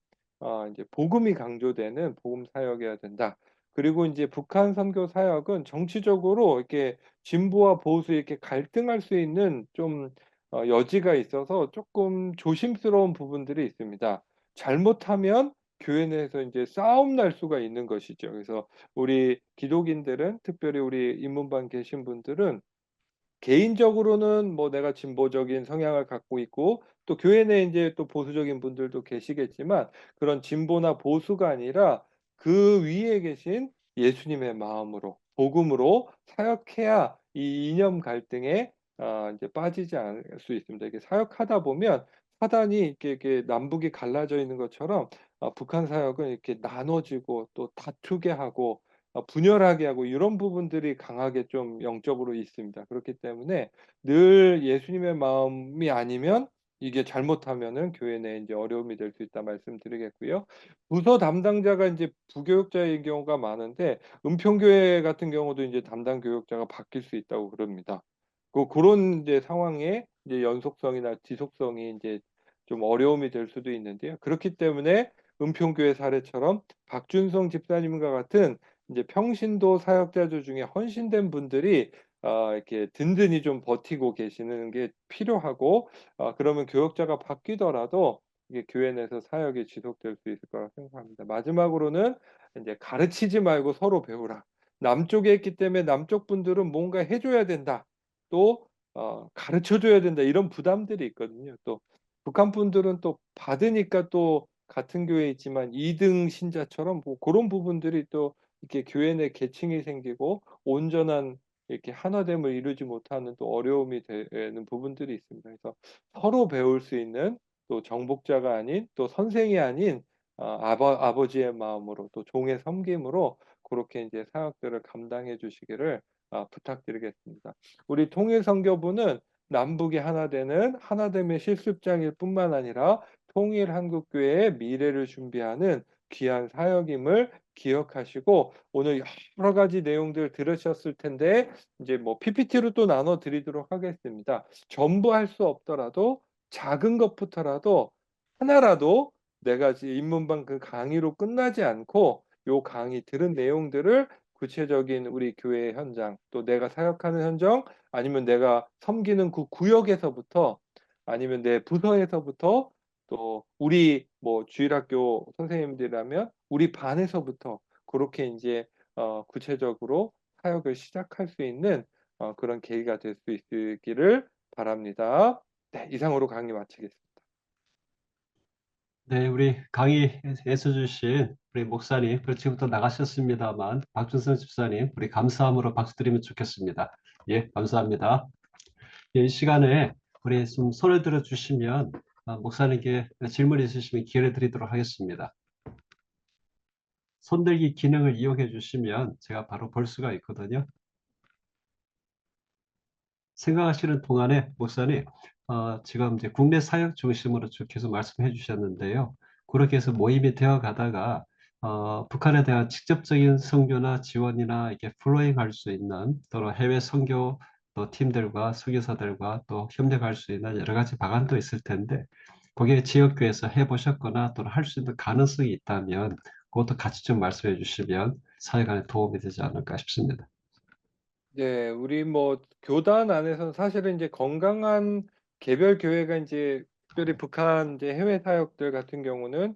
이제 복음이 강조되는 복음 사역이어야 된다. 그리고 이제 북한 선교 사역은 정치적으로 이렇게 진보와 보수 이렇게 갈등할 수 있는 좀 여지가 있어서 조금 조심스러운 부분들이 있습니다. 잘못하면 교회 내에서 이제 싸움 날 수가 있는 것이죠. 그래서 우리 기독인들은 특별히 우리 입문반 계신 분들은 개인적으로는 뭐 내가 진보적인 성향을 갖고 있고 또 교회 내에 인제 또 보수적인 분들도 계시겠지만 그런 진보나 보수가 아니라 그 위에 계신 예수님의 마음으로 복음으로 사역해야 이 이념 갈등에 인제 빠지지 않을 수 있습니다. 이게 사역하다 보면 사단이 이렇게 남북이 갈라져 있는 것처럼 북한 사역은 이렇게 나눠지고 또 다투게 하고 분열하게 하고 이런 부분들이 강하게 좀 영적으로 있습니다. 그렇기 때문에 늘 예수님의 마음이 아니면 이게 잘못하면은 교회 내에 인제 어려움이 될 수 있다 말씀드리겠고요. 부서 담당자가 인제 부교육자인 경우가 많은데 은평교회 같은 경우도 인제 담당 교육자가 바뀔 수 있다고 그럽니다. 고런 이제 상황에 이제 연속성이나 지속성이 인제 좀 어려움이 될 수도 있는데요. 그렇기 때문에 은평교회 사례처럼 박준성 집사님과 같은 이제 평신도 사역자들 중에 헌신된 분들이 이렇게 든든히 좀 버티고 계시는 게 필요하고 그러면 교역자가 바뀌더라도 이게 교회 내에서 사역이 지속될 수 있을 거라고 생각합니다. 마지막으로는 인제 "가르치지 말고 서로 배우라." 남쪽에 있기 때문에 남쪽 분들은 뭔가 해 줘야 된다. 또 가르쳐 줘야 된다. 이런 부담들이 있거든요. 또 북한 분들은 또 받으니까 또 같은 교회에 있지만 2등 신자처럼 뭐 고런 부분들이 또 이렇게 교회 내 계층이 생기고 온전한 이렇게 하나됨을 이루지 못하는 또 어려움이 되는 부분들이 있습니다. 그래서 서로 배울 수 있는 또 정복자가 아닌 또 선생이 아닌 아버지의 마음으로 또 종의 섬김으로 고렇게 인제 사역들을 감당해 주시기를 부탁드리겠습니다. 우리 통일 선교부는 남북이 하나 되는 하나됨의 실습장일 뿐만 아니라 통일한국교회의 미래를 준비하는 귀한 사역임을 기억하시고 오늘 여러 가지 내용들 들으셨을 텐데 이제 뭐 PPT로 또 나눠 드리도록 하겠습니다. 전부 할 수 없더라도 작은 것부터라도 하나라도 내가 지금 입문방 그 강의로 끝나지 않고 요 강의 들은 내용들을 구체적인 우리 교회 현장 또 내가 사역하는 현장 아니면 내가 섬기는 그 구역에서부터 아니면 내 부서에서부터 또 우리 뭐 주일학교 선생님들이라면 우리 반에서부터 그렇게 이제 구체적으로 사역을 시작할 수 있는 그런 계기가 될 수 있기를 바랍니다. 네, 이상으로 강의 마치겠습니다. 네, 우리 강의에서 주신 우리 목사님, 그리고 지금부터 나가셨습니다만, 박준성 집사님, 우리 감사함으로 박수 드리면 좋겠습니다. 예, 감사합니다. 예, 이 시간에 우리 좀 손을 들어 주시면, 목사님께 질문 있으시면 기회를 드리도록 하겠습니다. 손들기 기능을 이용해 주시면 제가 바로 볼 수가 있거든요. 생각하시는 동안에 목사님, 지금 이제 국내 사역 중심으로 쭉 계속 말씀해 주셨는데요. 그렇게 해서 모임이 되어 가다가 북한에 대한 직접적인 선교나 지원이나 이렇게 플로잉할 수 있는 또는 해외 선교 또 팀들과 선교사들과 또 협력할 수 있는 여러 가지 방안도 있을 텐데 거기에 지역교회에서 해보셨거나 또는 할 수 있는 가능성이 있다면 그것도 같이 좀 말씀해 주시면 사역안에 도움이 되지 않을까 싶습니다. 네, 우리 뭐 교단 안에서는 사실은 이제 건강한 개별 교회가 이제 특별히 북한 이제 해외 사역들 같은 경우는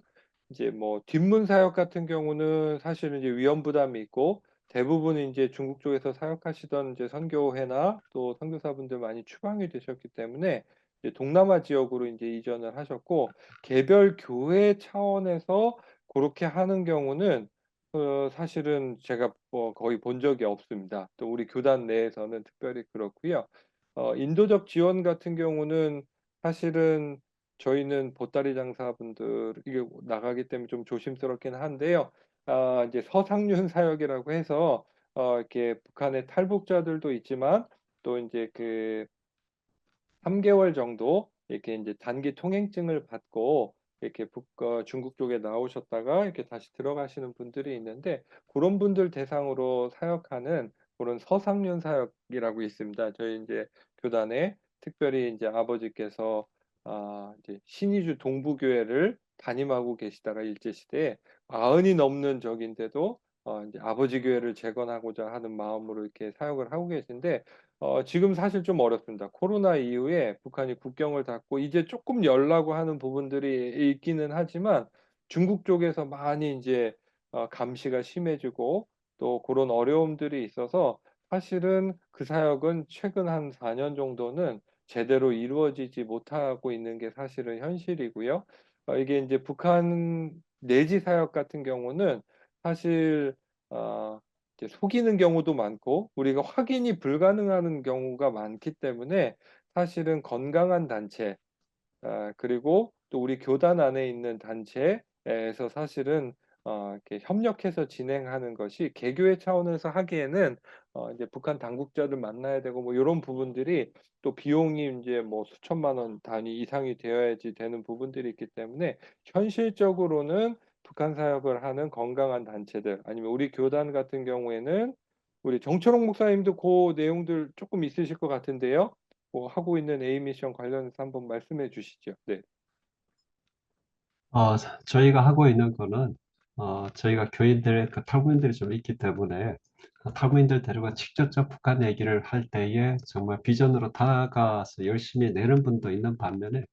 이제 뭐 뒷문 사역 같은 경우는 사실은 이제 위험 부담이 있고 대부분 이제 중국 쪽에서 사역하시던 이제 선교회나 또 선교사분들 많이 추방이 되셨기 때문에 이제 동남아 지역으로 이제 이전을 하셨고 개별 교회 차원에서 그렇게 하는 경우는 사실은 제가 뭐 거의 본 적이 없습니다. 또 우리 교단 내에서는 특별히 그렇고요. 인도적 지원 같은 경우는 사실은 저희는 보따리 장사분들 이게 나가기 때문에 좀 조심스럽긴 한데요. 이제 서상륜 사역이라고 해서 이렇게 북한의 탈북자들도 있지만 또 이제 그 3개월 정도 이렇게 이제 단기 통행증을 받고 이렇게 중국 쪽에 나오셨다가 이렇게 다시 들어가시는 분들이 있는데 그런 분들 대상으로 사역하는 그런 서상륜 사역이라고 있습니다. 저희 이제 교단에 특별히 이제 아버지께서 이제 신의주 동부교회를 담임하고 계시다가 일제시대에 90이 넘는 적인데도 이제 아버지 교회를 재건하고자 하는 마음으로 이렇게 사역을 하고 계신데 지금 사실 좀 어렵습니다. 코로나 이후에 북한이 국경을 닫고 이제 조금 열라고 하는 부분들이 있기는 하지만 중국 쪽에서 많이 이제 감시가 심해지고 또 그런 어려움들이 있어서 사실은 그 사역은 최근 한 4년 정도는 제대로 이루어지지 못하고 있는 게 사실은 현실이고요. 이게 이제 북한 내지 사역 같은 경우는 사실 어, 이제 속이는 경우도 많고 우리가 확인이 불가능한 경우가 많기 때문에 사실은 건강한 단체 그리고 또 우리 교단 안에 있는 단체에서 사실은 이렇게 협력해서 진행하는 것이 개교회 차원에서 하기에는 이제 북한 당국자를 만나야 되고 뭐 이런 부분들이 또 비용이 이제 뭐 수천만 원 단위 이상이 되어야지 되는 부분들이 있기 때문에 현실적으로는 북한 사역을 하는 건강한 단체들 아니면 우리 교단 같은 경우에는 우리 정철홍 목사님도 그 내용들 조금 있으실 것 같은데요. 뭐 하고 있는 A 미션 관련해서 한번 말씀해 주시죠. 네. 저희가 하고 있는 거는, 저희가 교인들, 그 탈북민들이 좀 있기 때문에, 그 탈북민들 데리고 직접적 북한 얘기를 할 때에 정말 비전으로 다가가서 열심히 내는 분도 있는 반면에,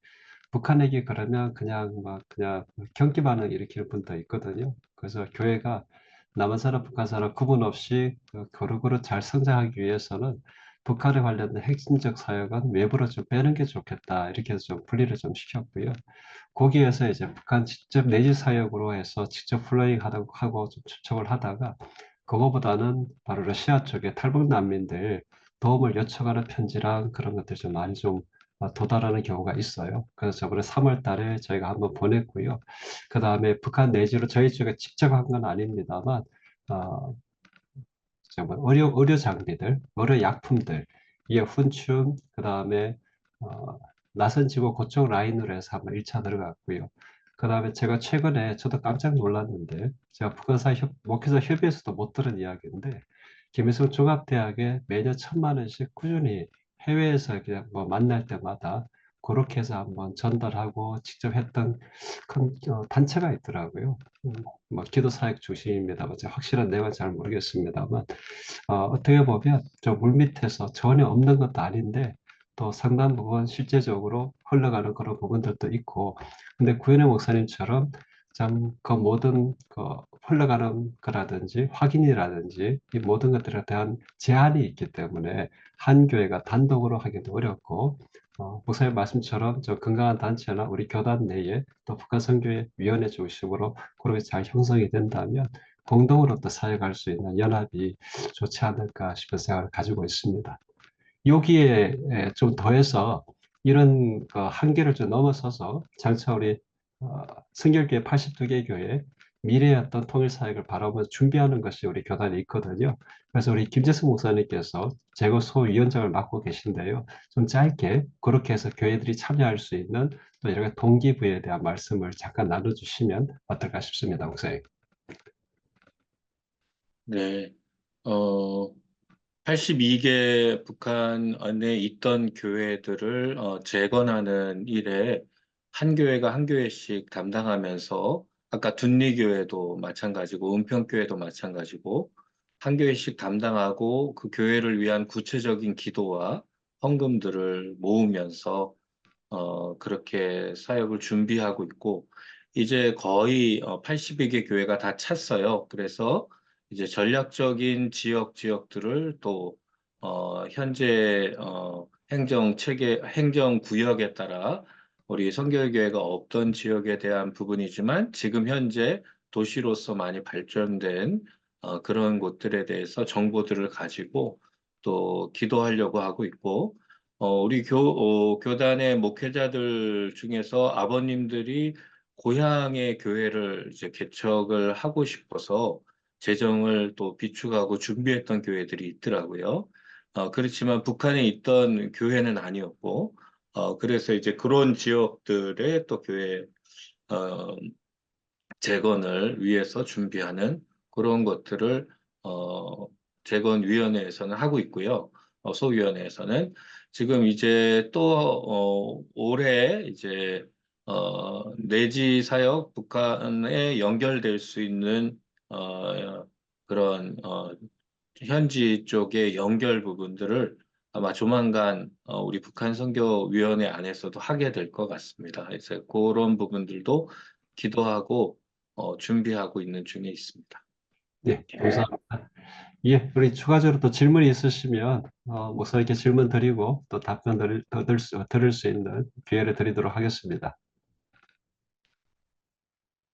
북한 얘기 그러면 그냥 막, 그냥 경기 반응 일으키는 분도 있거든요. 그래서 교회가 남한 사람, 북한 사람 구분 없이 고루고루 잘 성장하기 위해서는 북한에 관련된 핵심적 사역은 외부로 좀 빼는 게 좋겠다. 이렇게 해서 좀 분리를 좀 시켰고요. 거기에서 이제 북한 직접 내지 사역으로 해서 직접 플레이 하고 좀 추적을 하다가 그거보다는 바로 러시아 쪽에 탈북 난민들 도움을 요청하는 편지랑 그런 것들 좀 많이 좀 도달하는 경우가 있어요. 그래서 저번에 3월 달에 저희가 한번 보냈고요. 그 다음에 북한 내지로 저희 쪽에 직접 한 건 아닙니다만, 어, 정말 의료 장비들, 의료 약품들, 이에 훈충, 그 다음에 나선지구 그쪽 라인으로 해서 한번 1차 들어갔고요. 그 다음에 제가 최근에 저도 깜짝 놀랐는데, 제가 목회자 협의회에서도 못 들은 이야기인데, 김일성 종합대학에 매년 1,000만 원씩 꾸준히 해외에서 그냥 뭐 만날 때마다 그렇게 해서 한번 전달하고 직접 했던 큰 단체가 있더라고요. 뭐 기도 사역 중심입니다만 제가 확실한 내용은 잘 모르겠습니다만, 어떻게 보면 저 물밑에서 전혀 없는 것도 아닌데 또 상당 부분 실제적으로 흘러가는 그런 부분들도 있고, 근데 구현의 목사님처럼 참 그 모든 그 흘러가는 거라든지 확인이라든지 이 모든 것들에 대한 제한이 있기 때문에 한 교회가 단독으로 하기도 어렵고, 목사님 말씀처럼 저 건강한 단체나 우리 교단 내에 또 북한 선교회 위원회 중심으로 그렇게 잘 형성이 된다면 공동으로 또 사역할 수 있는 연합이 좋지 않을까 싶은 생각을 가지고 있습니다. 여기에 좀 더해서 이런 그 한계를 좀 넘어서서 장차 우리 성결교회 82개 교회 미래의 어떤 통일 사역을 바라보면서 준비하는 것이 우리 교단에 있거든요. 그래서 우리 김재승 목사님께서 재거 소위원장을 맡고 계신데요. 좀 짧게 그렇게 해서 교회들이 참여할 수 있는 또 여러 가지 동기부여에 대한 말씀을 잠깐 나눠주시면 어떨까 싶습니다, 목사님. 네. 어, 82개 북한 안에 있던 교회들을 재건하는 일에 한 교회가 한 교회씩 담당하면서 아까 둔리교회도 마찬가지고 은평교회도 마찬가지고 한 교회씩 담당하고 그 교회를 위한 구체적인 기도와 헌금들을 모으면서 그렇게 사역을 준비하고 있고 이제 거의 82개 교회가 다 찼어요. 그래서 이제 전략적인 지역들을 또 현재 행정 체계, 행정 구역에 따라 우리 성결교회가 없던 지역에 대한 부분이지만 지금 현재 도시로서 많이 발전된 그런 곳들에 대해서 정보들을 가지고 또 기도하려고 하고 있고 우리 교단의 목회자들 중에서 아버님들이 고향의 교회를 이제 개척을 하고 싶어서 재정을 또 비축하고 준비했던 교회들이 있더라고요. 그렇지만 북한에 있던 교회는 아니었고, 그래서 이제 그런 지역들의 또 교회, 어, 재건을 위해서 준비하는 그런 것들을 재건위원회에서는 하고 있고요. 소위원회에서는 지금 이제 또 올해 이제 내지 사역 북한에 연결될 수 있는 그런 현지 쪽의 연결 부분들을 아마 조만간 우리 북한 선교위원회 안에서도 하게 될 것 같습니다. 그래서 그런 부분들도 기도하고 준비하고 있는 중에 있습니다. 네, 감사합니다. 예, 우리 추가적으로 또 질문이 있으시면 목사님께 질문 드리고 또 답변 들을 수 있는 기회를 드리도록 하겠습니다.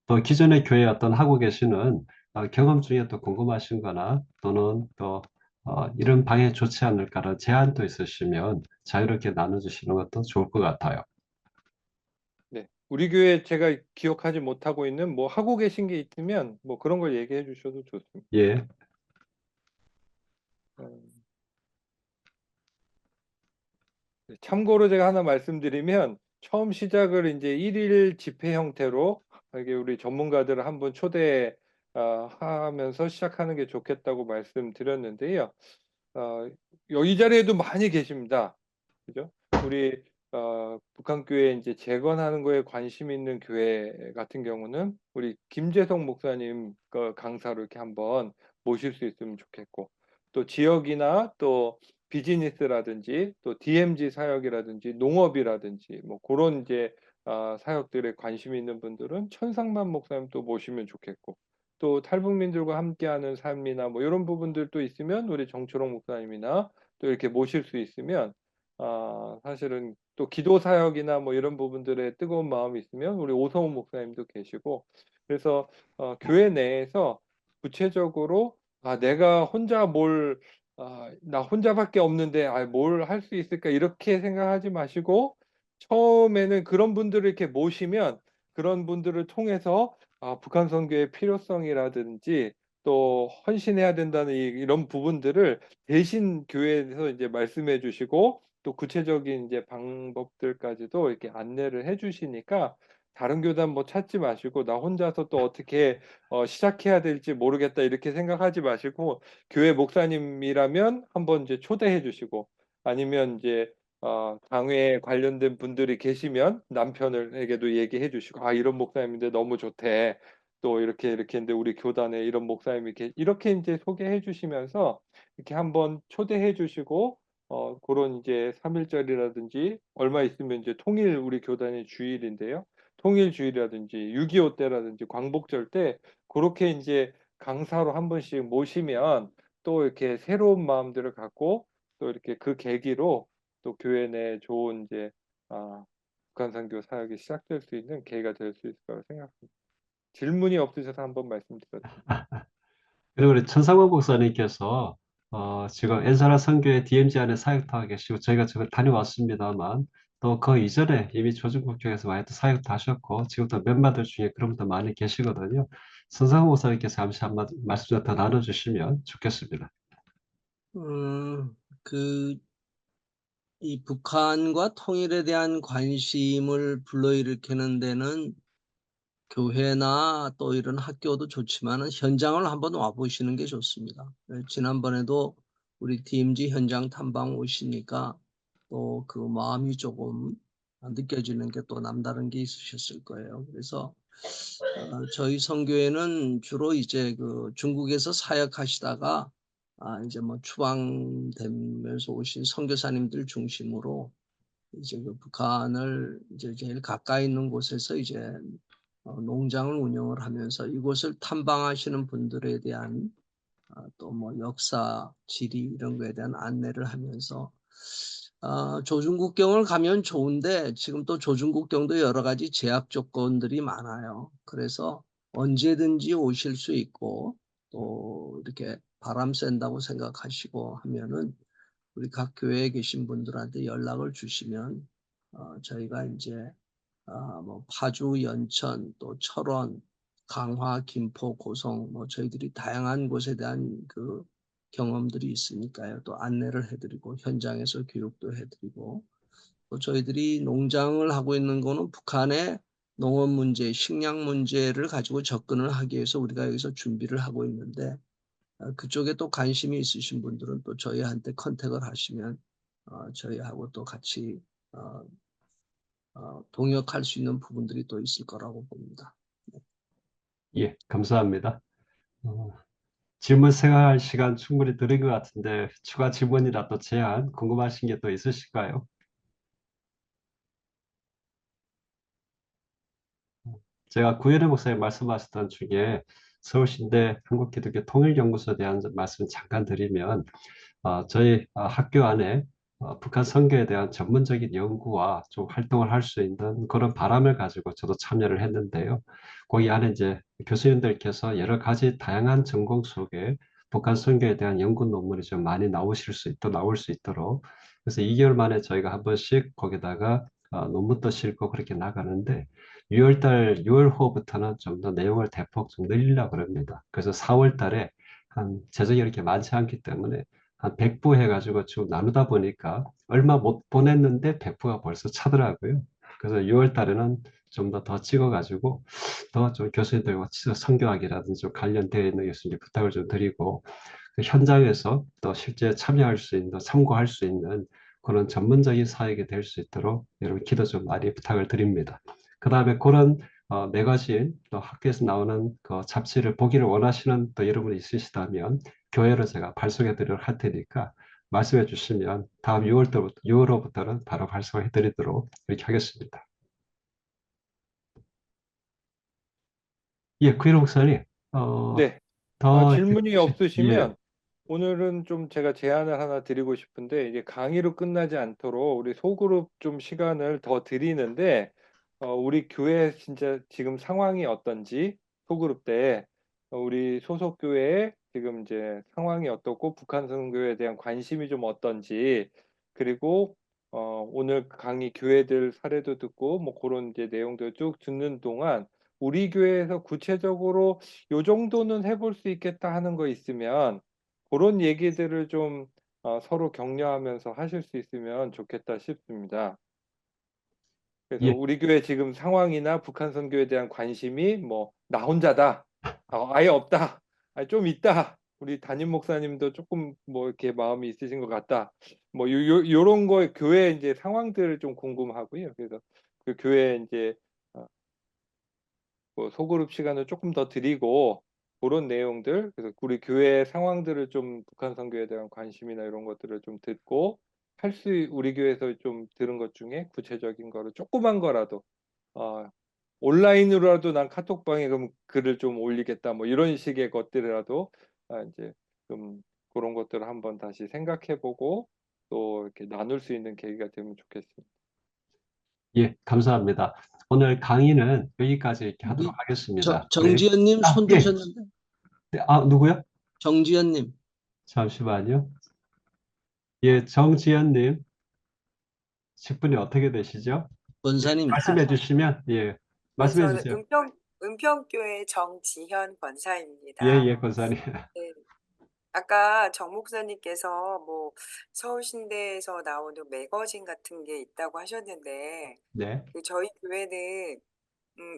또 기존의 교회 어떤 하고 계시는 경험 중에 또 궁금하신 거나 또는 또 이런 방향이 좋지 않을까라는 제안도 있으시면 자유롭게 나눠주시는 것도 좋을 것 같아요. 네. 우리 교회 제가 기억하지 못하고 있는 뭐 하고 계신 게 있으면 뭐 그런 걸 얘기해 주셔도 좋습니다. 예, 참고로 제가 하나 말씀드리면 처음 시작을 이제 1일 집회 형태로 이게 우리 전문가들을 한번 초대하면서 시작하는 게 좋겠다고 말씀드렸는데요. 이 자리에도 많이 계십니다. 그죠? 우리 북한 교회 이제 재건하는 거에 관심 있는 교회 같은 경우는 우리 김재성 목사님 그 강사로 이렇게 한번 모실 수 있으면 좋겠고, 또 지역이나 또 비즈니스라든지 또 DMZ 사역이라든지 농업이라든지 뭐 그런 이제 사역들에 관심 있는 분들은 천상만 목사님 또 모시면 좋겠고, 또 탈북민들과 함께하는 삶이나 뭐 이런 부분들도 있으면 우리 정초롱 목사님이나 또 이렇게 모실 수 있으면 사실은 또 기도 사역이나 뭐 이런 부분들에 뜨거운 마음이 있으면 우리 오성훈 목사님도 계시고, 그래서 교회 내에서 구체적으로 내가 혼자 나 혼자밖에 없는데 뭘 할 수 있을까 이렇게 생각하지 마시고, 처음에는 그런 분들을 이렇게 모시면 그런 분들을 통해서 북한 선교의 필요성이라든지 또 헌신해야 된다는 이런 부분들을 대신 교회에서 이제 말씀해 주시고, 또 구체적인 이제 방법들까지도 이렇게 안내를 해주시니까 다른 교단 뭐 찾지 마시고 나 혼자서 또 어떻게 시작해야 될지 모르겠다 이렇게 생각하지 마시고 교회 목사님이라면 한번 이제 초대해 주시고 아니면 이제 강회에 관련된 분들이 계시면 남편에게도 얘기해 주시고 아 이런 목사님인데 너무 좋대. 또 이렇게 했는데 우리 교단에 이런 목사님이 이렇게 이제 소개해 주시면서 이렇게 한번 초대해 주시고 그런 이제 3.1절이라든지 얼마 있으면 이제 통일 우리 교단의 주일인데요. 통일 주일이라든지 6.25 때라든지 광복절 때 그렇게 이제 강사로 한 번씩 모시면 또 이렇게 새로운 마음들을 갖고 또 이렇게 그 계기로 또 교회 내 좋은 이제 북한선교 사역이 시작될 수 있는 계기가 될 수 있을 거라고 생각합니다. 질문이 없으셔서 한번 말씀드렸습니다. 그리고 우리 천상원 목사님께서 지금 엔사라 선교회 DMZ 안에 사역도 하고 계시고 저희가 저걸 다녀왔습니다만 또 그 이전에 이미 조중국 쪽에서 많이 또 사역도 하셨고 지금도 멤버들 중에 그런 분들 많이 계시거든요. 천상원 목사님께서 잠시 한번 말씀 좀 더 나눠주시면 좋겠습니다. 그, 이 북한과 통일에 대한 관심을 불러일으키는 데는 교회나 또 이런 학교도 좋지만은 현장을 한번 와보시는 게 좋습니다. 지난번에도 우리 DMZ 현장 탐방 오시니까 또 그 마음이 조금 느껴지는 게 또 남다른 게 있으셨을 거예요. 그래서 저희 선교회는 주로 이제 그 중국에서 사역하시다가 이제 뭐 추방되면서 오신 선교사님들 중심으로 이제 그 북한을 이제 제일 가까이 있는 곳에서 이제 농장을 운영을 하면서 이곳을 탐방하시는 분들에 대한 또 뭐 역사, 지리 이런 거에 대한 안내를 하면서 조중국경을 가면 좋은데 지금 또 조중국경도 여러 가지 제약 조건들이 많아요. 그래서 언제든지 오실 수 있고 또 이렇게 바람 쐰다고 생각하시고 하면은 우리 각 교회에 계신 분들한테 연락을 주시면 저희가 이제 뭐 파주, 연천, 또 철원, 강화, 김포, 고성 뭐 저희들이 다양한 곳에 대한 그 경험들이 있으니까요. 또 안내를 해드리고 현장에서 교육도 해드리고 또 저희들이 농장을 하고 있는 거는 북한의 농업 문제, 식량 문제를 가지고 접근을 하기 위해서 우리가 여기서 준비를 하고 있는데 그쪽에 또 관심이 있으신 분들은 또 저희한테 컨택을 하시면 저희하고 또 같이 동역할 수 있는 부분들이 또 있을 거라고 봅니다. 예, 감사합니다. 질문 생각할 시간 충분히 드린 것 같은데 추가 질문이나 또 제안 궁금하신 게 또 있으실까요? 제가 구현의 목사님 말씀하셨던 중에 서울신대 한국기독교 통일연구소에 대한 말씀 잠깐 드리면 저희 학교 안에 북한 선교에 대한 전문적인 연구와 좀 활동을 할 수 있는 그런 바람을 가지고 저도 참여를 했는데요. 거기 안에 이제 교수님들께서 여러 가지 다양한 전공 속에 북한 선교에 대한 연구 논문이 좀 많이 나올 수 있도록 그래서 2개월 만에 저희가 한 번씩 거기다가 논문도 싣고 그렇게 나가는데 6월호부터는 좀 더 내용을 대폭 좀 늘리려고 합니다. 그래서 4월 달에 한 재정이 이렇게 많지 않기 때문에 한 100부 해가지고 지금 나누다 보니까 얼마 못 보냈는데 100부가 벌써 차더라고요. 그래서 6월 달에는 좀 더 찍어가지고 더 좀 교수님들과 선교학이라든지 좀 관련되어 있는 교수님 부탁을 좀 드리고 그 현장에서 또 실제 참여할 수 있는, 참고할 수 있는 그런 전문적인 사역이 될 수 있도록 여러분 기도 좀 많이 부탁을 드립니다. 그 다음에 그런 매거진 또 학교에서 나오는 그 잡지를 보기를 원하시는 또 여러분이 있으시다면 교회로 제가 발송해 드리도록 할 테니까 말씀해 주시면 다음 6월호부터는 바로 발송해 드리도록 이렇게 하겠습니다. 예, 구일호 목사님, 네. 더, 질문이 예, 없으시면 오늘은 좀 제가 제안을 하나 드리고 싶은데 이게 강의로 끝나지 않도록 우리 소그룹 좀 시간을 더 드리는데 우리 교회 진짜 지금 상황이 어떤지 소그룹 때 우리 소속 교회에 지금 이제 상황이 어떻고 북한 선교에 대한 관심이 좀 어떤지 그리고 오늘 강의 교회들 사례도 듣고 뭐 그런 이제 내용들 쭉 듣는 동안 우리 교회에서 구체적으로 요 정도는 해볼 수 있겠다 하는 거 있으면 그런 얘기들을 좀 서로 격려하면서 하실 수 있으면 좋겠다 싶습니다. 그래서 예, 우리 교회 지금 상황이나 북한 선교에 대한 관심이 뭐 나 혼자다, 아예 없다, 좀 있다. 우리 담임 목사님도 조금 뭐 이렇게 마음이 있으신 것 같다. 뭐 요런 거 교회 이제 상황들을 좀 궁금하고요. 그래서 그 교회 이제 뭐 소그룹 시간을 조금 더 드리고 그런 내용들, 그래서 우리 교회 상황들을 좀 북한 선교에 대한 관심이나 이런 것들을 좀 듣고 우리 교회에서 좀 들은 것 중에 구체적인 거를 조그만 거라도 온라인으로라도 난 카톡방에 그럼 글을 좀 올리겠다 뭐 이런 식의 것들이라도 이제 좀 그런 것들을 한번 다시 생각해보고 또 이렇게 나눌 수 있는 계기가 되면 좋겠습니다. 예, 감사합니다. 오늘 강의는 여기까지 이렇게 하도록 우리 하겠습니다. 정지현님 손 예. 드셨는데. 누구요? 정지현님. 잠시만요. 예, 정지현님, 직분이 어떻게 되시죠? 예, 권사님. 말씀해 주시면, 예, 네, 말씀해 저는 주세요. 은평교회 정지현 예, 권사입니다. 예, 권사님. 네, 아까 정 목사님께서 뭐 서울신대에서 나오는 매거진 같은 게 있다고 하셨는데 네. 저희 교회는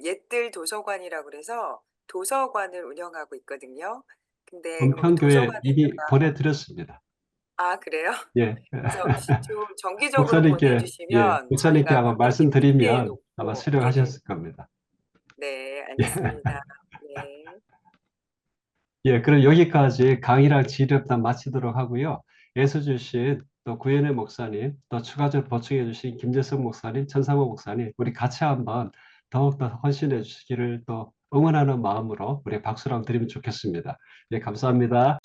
옛들 도서관이라고 그래서 도서관을 운영하고 있거든요. 근데 거기 은평교회 이미 도서관에다가 보내드렸습니다. 그래요? 예. 그래서 좀 정기적으로 목사님께, 예, 보내주시면 목사님께 저희가 아마 거기 문의해 말씀드리면 아마 놓고 수령하셨을 겁니다. 네, 예. 알겠습니다. 네. 예, 그럼 여기까지 강의랑 지렵단 마치도록 하고요. 예수 주신 또 구현의 목사님, 또 추가적으로 보충해 주신 김재성 목사님, 천상호 목사님, 우리 같이 한번 더욱더 헌신해 주시기를 또 응원하는 마음으로 우리 박수를 한번 드리면 좋겠습니다. 예, 감사합니다.